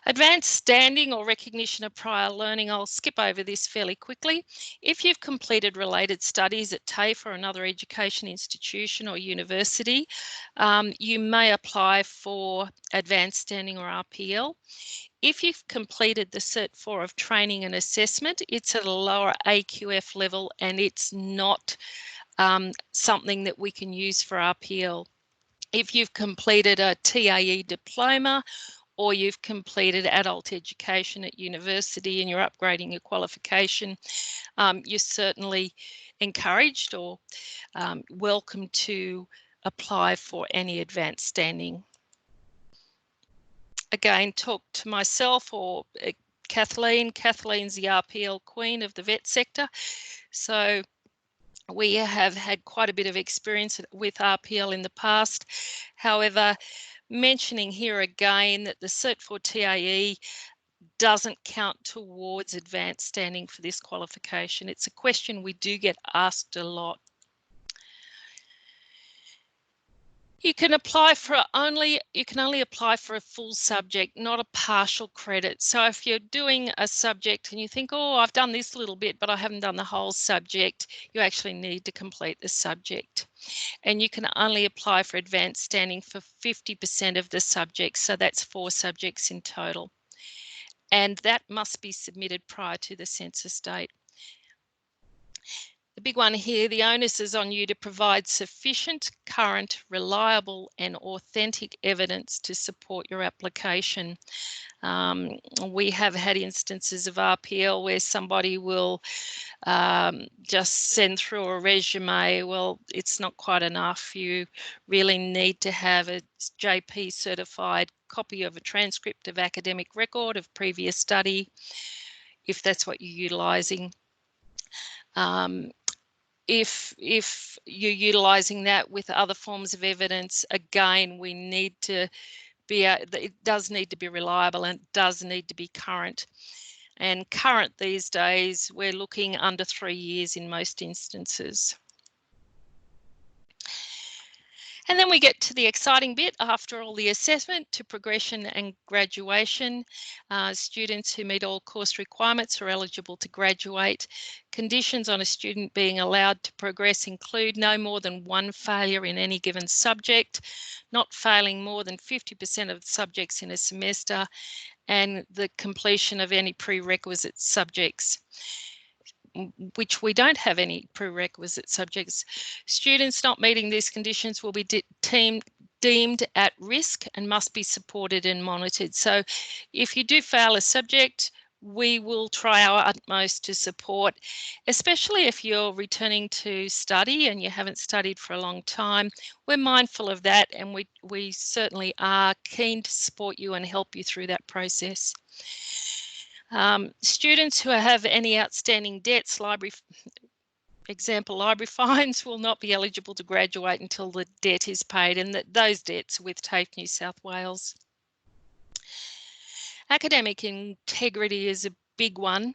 Advanced standing or recognition of prior learning, I'll skip over this fairly quickly. If you've completed related studies at TAFE or another education institution or university, you may apply for advanced standing or RPL. If you've completed the Cert 4 of training and assessment, it's at a lower AQF level and it's not something that we can use for RPL. If you've completed a TAE diploma, or you've completed adult education at university and you're upgrading your qualification, you're certainly encouraged or welcome to apply for any advanced standing. Again, talk to myself or Kathleen. Kathleen's the RPL queen of the vet sector. So we have had quite a bit of experience with RPL in the past. However, mentioning here again that the Cert 4 TAE doesn't count towards advanced standing for this qualification. It's a question we do get asked a lot. You can only apply for a full subject, not a partial credit. So if you're doing a subject and you think, oh, I've done this little bit, but I haven't done the whole subject, you actually need to complete the subject. And you can only apply for advanced standing for 50% of the subjects. So that's 4 subjects in total. And that must be submitted prior to the census date. The big one here, the onus is on you to provide sufficient, current, reliable and authentic evidence to support your application. We have had instances of RPL where somebody will just send through a resume. Well, it's not quite enough. You really need to have a JP certified copy of a transcript of academic record of previous study, if that's what you're utilising. If you're utilising that with other forms of evidence, again, we need to be, it does need to be reliable and it does need to be current. And current these days, we're looking under 3 years in most instances. And then we get to the exciting bit after all the assessment to progression and graduation. Students who meet all course requirements are eligible to graduate. Conditions on a student being allowed to progress include no more than 1 failure in any given subject, not failing more than 50% of the subjects in a semester, and the completion of any prerequisite subjects, which we don't have any prerequisite subjects. Students not meeting these conditions will be deemed at risk and must be supported and monitored. So if you do fail a subject, we will try our utmost to support, especially if you're returning to study and you haven't studied for a long time. We're mindful of that, and we certainly are keen to support you and help you through that process. Students who have any outstanding debts, library fines, will not be eligible to graduate until the debt is paid, and those debts with TAFE New South Wales. Academic integrity is a big one.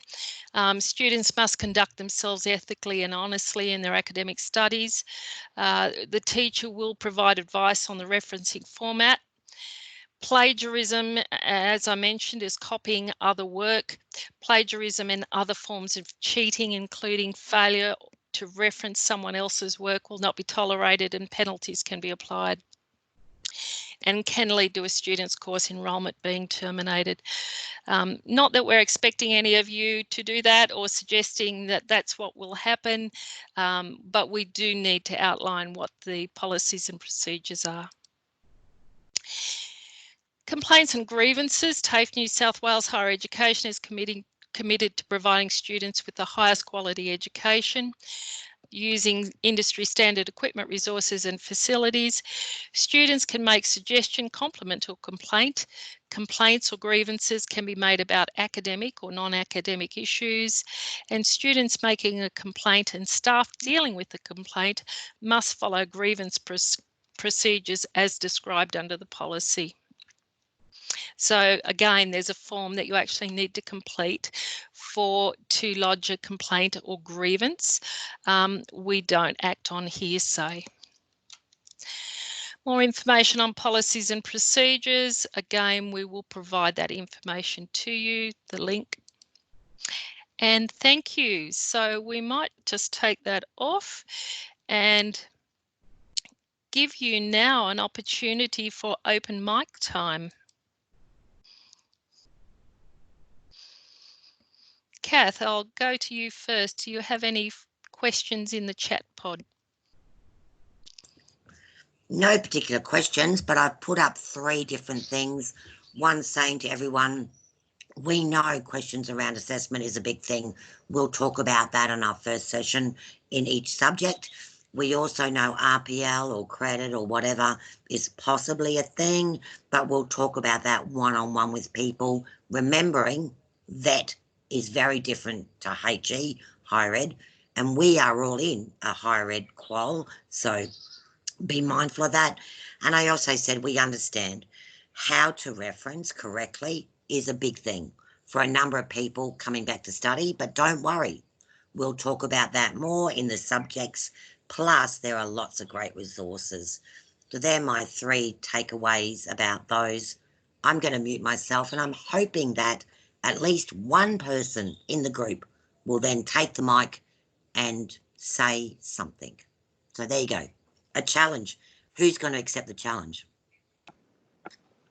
Students must conduct themselves ethically and honestly in their academic studies. The teacher will provide advice on the referencing format. Plagiarism, as I mentioned, is copying other work. Plagiarism and other forms of cheating, including failure to reference someone else's work, will not be tolerated, and penalties can be applied and can lead to a student's course enrolment being terminated. Not that we're expecting any of you to do that or suggesting that that's what will happen, but we do need to outline what the policies and procedures are. Complaints and grievances. TAFE New South Wales Higher Education is committed to providing students with the highest quality education. using industry standard equipment, resources and facilities. Students can make suggestion, compliment or complaint. Complaints or grievances can be made about academic or non-academic issues, and students making a complaint and staff dealing with the complaint must follow grievance procedures as described under the policy. So again, there's a form that you actually need to complete to lodge a complaint or grievance. We don't act on hearsay. More information on policies and procedures. Again, we will provide that information to you, the link. And thank you. So we might just take that off and give you now an opportunity for open mic time. Kath, I'll go to you first. Do you have any questions in the chat pod? No particular questions, but I've put up 3 different things. One saying to everyone, we know questions around assessment is a big thing. We'll talk about that on our first session in each subject. We also know RPL or credit or whatever is possibly a thing, but we'll talk about that one-on-one with people, remembering that is very different to HE, higher ed, and we are all in a higher ed qual, so be mindful of that. And I also said we understand how to reference correctly is a big thing for a number of people coming back to study, but don't worry, we'll talk about that more in the subjects, plus there are lots of great resources. So they're my 3 takeaways about those. I'm going to mute myself, and I'm hoping that at least one person in the group will then take the mic and say something. So there you go. A challenge. Who's going to accept the challenge?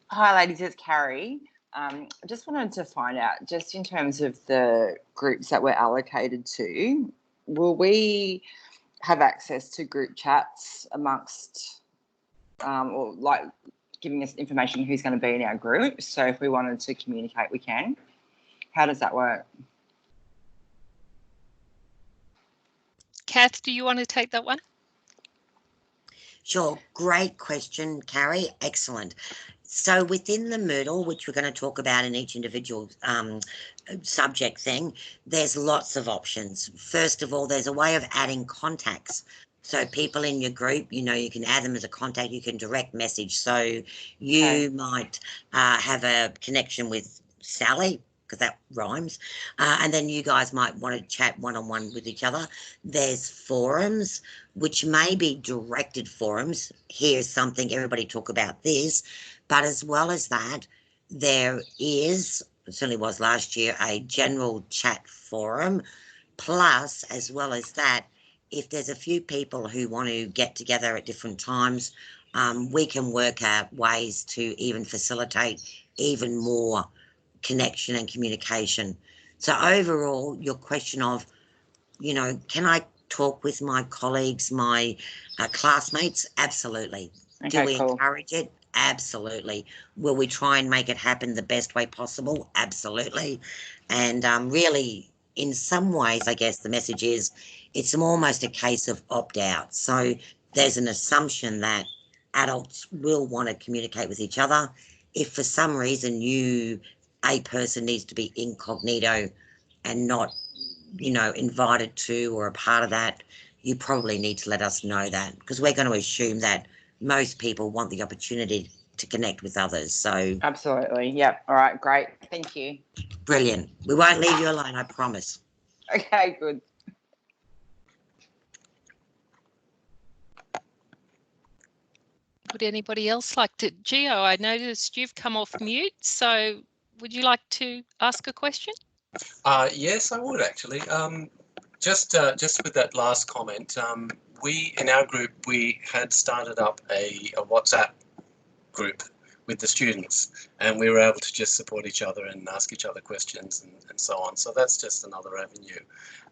Hi, ladies, it's Carrie. I just wanted to find out, just in terms of the groups that we're allocated to, will we have access to group chats amongst, or like giving us information who's going to be in our group? So if we wanted to communicate, we can. How does that work? Kath, do you want to take that one? Sure, great question, Carrie. Excellent. So within the Moodle, which we're going to talk about in each individual subject thing, there's lots of options. First of all, there's a way of adding contacts. So people in your group, you know, you can add them as a contact, you can direct message. So you might have a connection with Sally, because that rhymes, and then you guys might want to chat one-on-one with each other. There's forums, which may be directed forums. Here's something, everybody talk about this. But as well as that, there is, it certainly was last year, a general chat forum. Plus, as well as that, if there's a few people who want to get together at different times, we can work out ways to even facilitate even more connection and communication. So overall, your question of, you know, can I talk with my colleagues, my classmates? Absolutely. Okay, Do we cool. encourage it? Absolutely. Will we try and make it happen the best way possible? Absolutely. And really, in some ways, I guess the message is it's almost a case of opt-out. So there's an assumption that adults will want to communicate with each other. If for some reason a person needs to be incognito and not, you know, invited to or a part of that, you probably need to let us know that, because we're going to assume that most people want the opportunity to connect with others. So Absolutely. Yep. All right. Great. Thank you. brilliant. We won't leave you alone, I promise. Okay, good. Would anybody else like to? Gio, I noticed you've come off mute, so would you like to ask a question? Yes, I would actually. Just with that last comment, we in our group we had started up a WhatsApp group with the students, and we were able to just support each other and ask each other questions and so on. So that's just another avenue.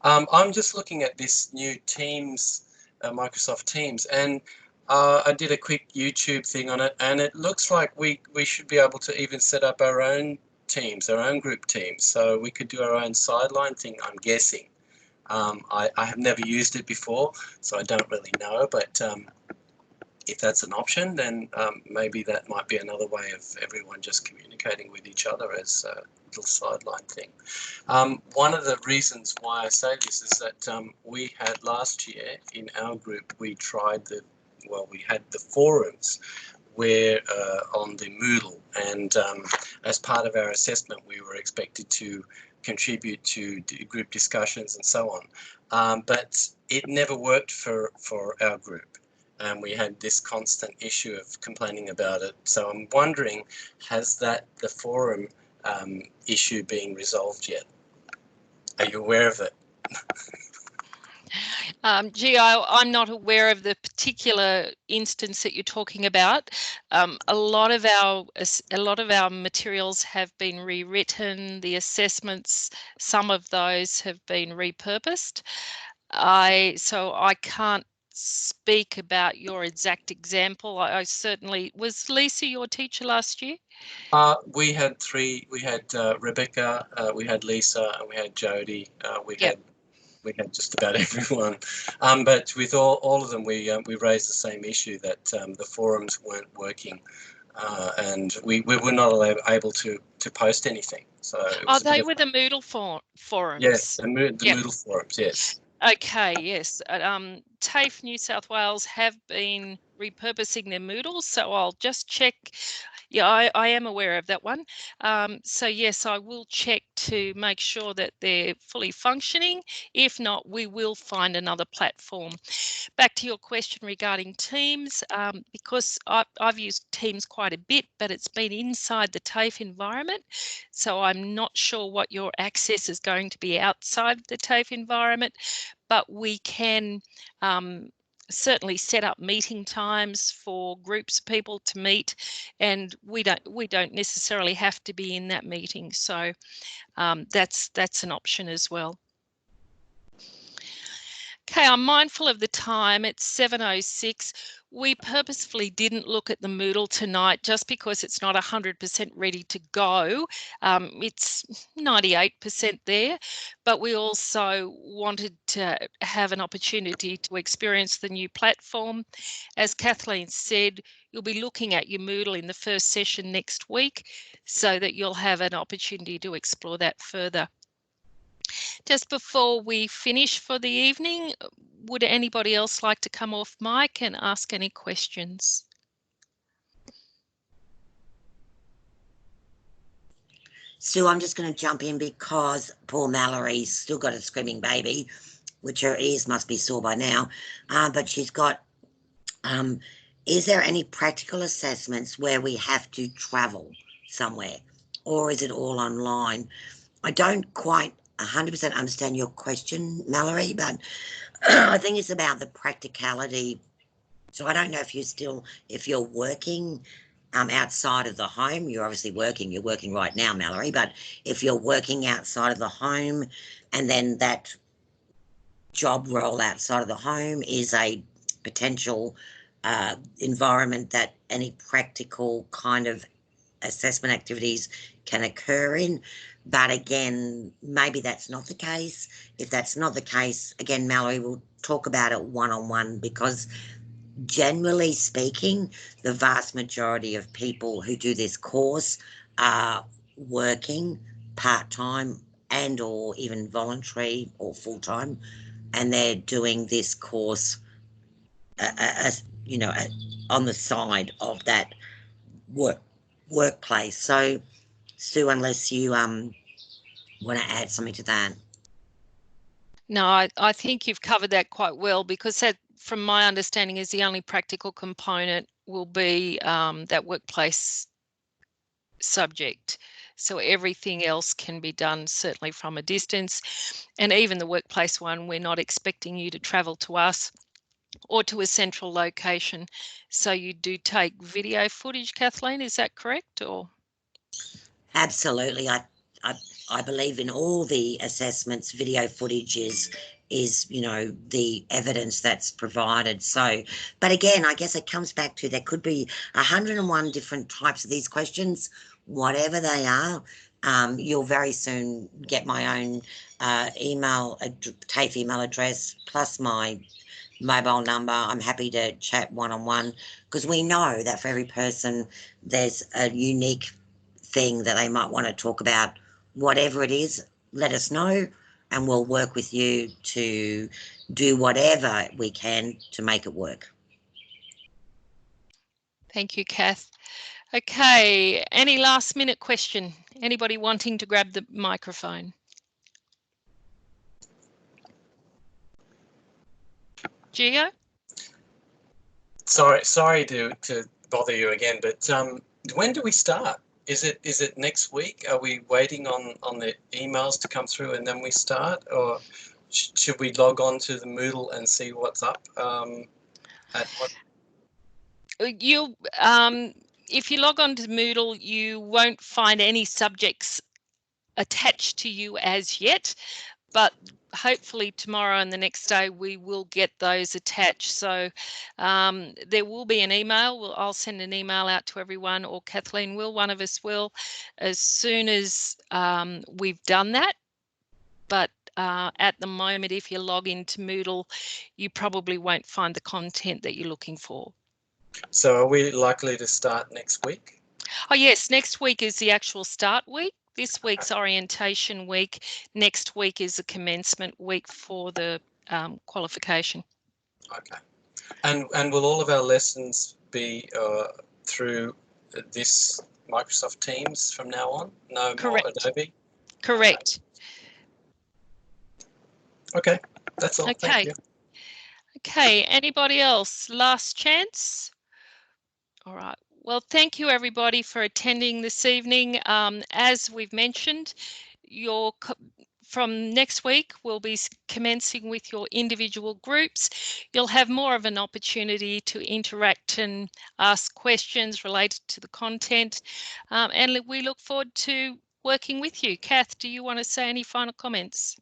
I'm just looking at this new Teams, Microsoft Teams, and I did a quick YouTube thing on it, and it looks like we should be able to even set up our own teams, our own group teams, so we could do our own sideline thing, I'm guessing. I have never used it before, so I don't really know, but if that's an option, then maybe that might be another way of everyone just communicating with each other as a little sideline thing. One of the reasons why I say this is that we had last year in our group, we had the forums where on the Moodle, and as part of our assessment, we were expected to contribute to group discussions and so on. But it never worked for our group. And we had this constant issue of complaining about it. So I'm wondering, has the forum issue been resolved yet? Are you aware of it? I'm not aware of the particular instance that you're talking about. A lot of our materials have been rewritten. The assessments, some of those have been repurposed. So I can't speak about your exact example. I certainly was. Lisa your teacher last year? We had three. We had Rebecca, we had Lisa, and we had Jody. We had just about everyone, but with all of them, we raised the same issue that the forums weren't working, and we were not able to post anything. So it was a they bit were of the Moodle yes, forums. the Moodle forums, yes. Okay, yes. TAFE New South Wales have been repurposing their Moodles, so I'll just check. Yeah, I am aware of that one. So yes, I will check to make sure that they're fully functioning. If not, we will find another platform. Back to your question regarding Teams, because I've used Teams quite a bit, but it's been inside the TAFE environment. So I'm not sure what your access is going to be outside the TAFE environment, but we can certainly set up meeting times for groups of people to meet, and we don't necessarily have to be in that meeting. So that's an option as well. Okay, I'm mindful of the time. It's 7:06. We purposefully didn't look at the Moodle tonight just because it's not 100% ready to go. It's 98% there, but we also wanted to have an opportunity to experience the new platform. As Kathleen said, you'll be looking at your Moodle in the first session next week so that you'll have an opportunity to explore that further. Just before we finish for the evening, would anybody else like to come off mic and ask any questions? Sue, I'm just going to jump in because poor Mallory's still got a screaming baby, which her ears must be sore by now, but she's got, is there any practical assessments where we have to travel somewhere, or is it all online? I don't quite 100% understand your question, Mallory, but I think it's about the practicality. So I don't know if you're working outside of the home. You're obviously working. You're working right now, Mallory. But if you're working outside of the home, and then that job role outside of the home is a potential environment that any practical kind of assessment activities can occur in. But again, maybe that's not the case. If that's not the case, again, Mallory, will talk about it one-on-one, because generally speaking, the vast majority of people who do this course are working part-time and or even voluntary or full-time, and they're doing this course on the side of that workplace. So Sue, unless you want to add something to that. No, I think you've covered that quite well, because that, from my understanding, is the only practical component will be that workplace subject. So everything else can be done certainly from a distance, and even the workplace one, we're not expecting you to travel to us or to a central location. So you do take video footage, Kathleen, is that correct? Or Absolutely. I believe in all the assessments, video footage is the evidence that's provided. So, but again, I guess it comes back to there could be 101 different types of these questions, whatever they are. You'll very soon get my own TAFE email address plus my mobile number. I'm happy to chat one-on-one, because we know that for every person there's a unique thing that they might want to talk about. Whatever it is, let us know and we'll work with you to do whatever we can to make it work. Thank you, Kath. Okay, any last minute question? Anybody wanting to grab the microphone? Gio? Sorry to bother you again, but when do we start? Is it next week? Are we waiting on the emails to come through and then we start, or should we log on to the Moodle and see what's up? At what? If you log on to Moodle, you won't find any subjects attached to you as yet, but hopefully tomorrow and the next day we will get those attached. So there will be an email. I'll send an email out to everyone, or Kathleen will, one of us will, as soon as we've done that. But at the moment, if you log into Moodle, you probably won't find the content that you're looking for. So are we likely to start next week? Oh yes, next week is the actual start week. This week's orientation week. Next week is the commencement week for the qualification. Okay. And will all of our lessons be through this Microsoft Teams from now on? No more Adobe? Correct. Okay, that's all. Okay. Thank you. Okay, anybody else? Last chance? All right. Well, thank you everybody for attending this evening. As we've mentioned, from next week, we'll be commencing with your individual groups. You'll have more of an opportunity to interact and ask questions related to the content. And we look forward to working with you. Kath, do you want to say any final comments?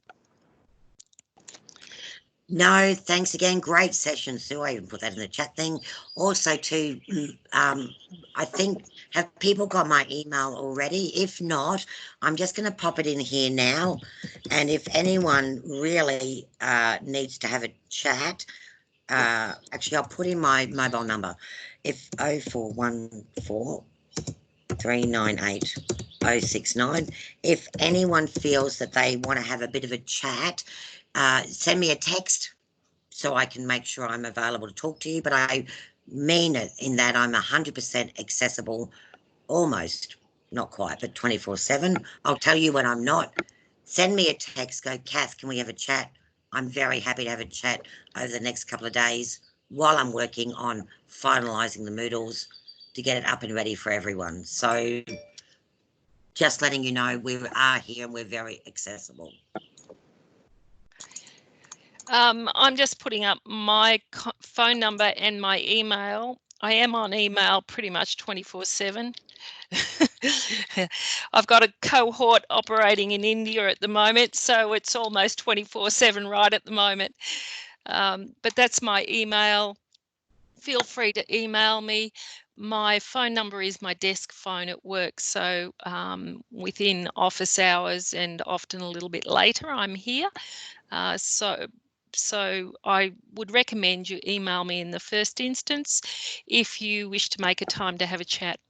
No, thanks again. Great session, Sue. I even put that in the chat thing. Also, too, I think, have people got my email already? If not, I'm just going to pop it in here now. And if anyone really needs to have a chat, actually, I'll put in my mobile number. If 0414 398 069. If anyone feels that they want to have a bit of a chat, send me a text so I can make sure I'm available to talk to you. But I mean it in that I'm 100% accessible, almost, not quite, but 24/7. I'll tell you when I'm not. Send me a text, go, Kath, can we have a chat? I'm very happy to have a chat over the next couple of days while I'm working on finalising the Moodles to get it up and ready for everyone. So just letting you know we are here and we're very accessible. I'm just putting up my phone number and my email. I am on email pretty much 24/7. I've got a cohort operating in India at the moment, so it's almost 24/7 right at the moment. But that's my email. Feel free to email me. My phone number is my desk phone at work, so within office hours and often a little bit later, I'm here. So I would recommend you email me in the first instance if you wish to make a time to have a chat.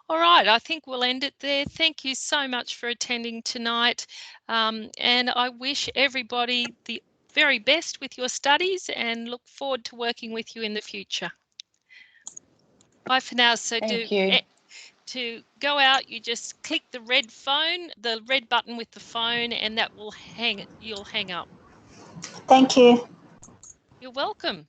All right, I think we'll end it there. Thank you so much for attending tonight. And I wish everybody the very best with your studies and look forward to working with you in the future. Bye for now. So to go out, you just click the red button with the phone, and that will you'll hang up. Thank you. You're welcome.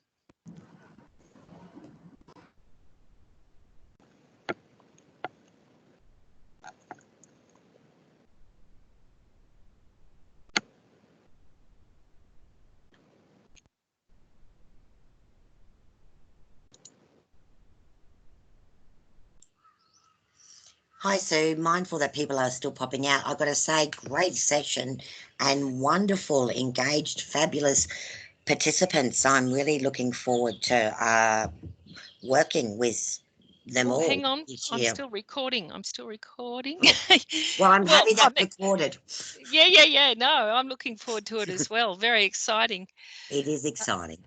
Hi, Sue. Mindful that people are still popping out. I've got to say, great session and wonderful, engaged, fabulous participants. I'm really looking forward to working with them Oh, all hang on, this I'm year. still recording. Well, I'm Well, happy that's recorded. yeah. No, I'm looking forward to it as well. Very exciting. It is exciting.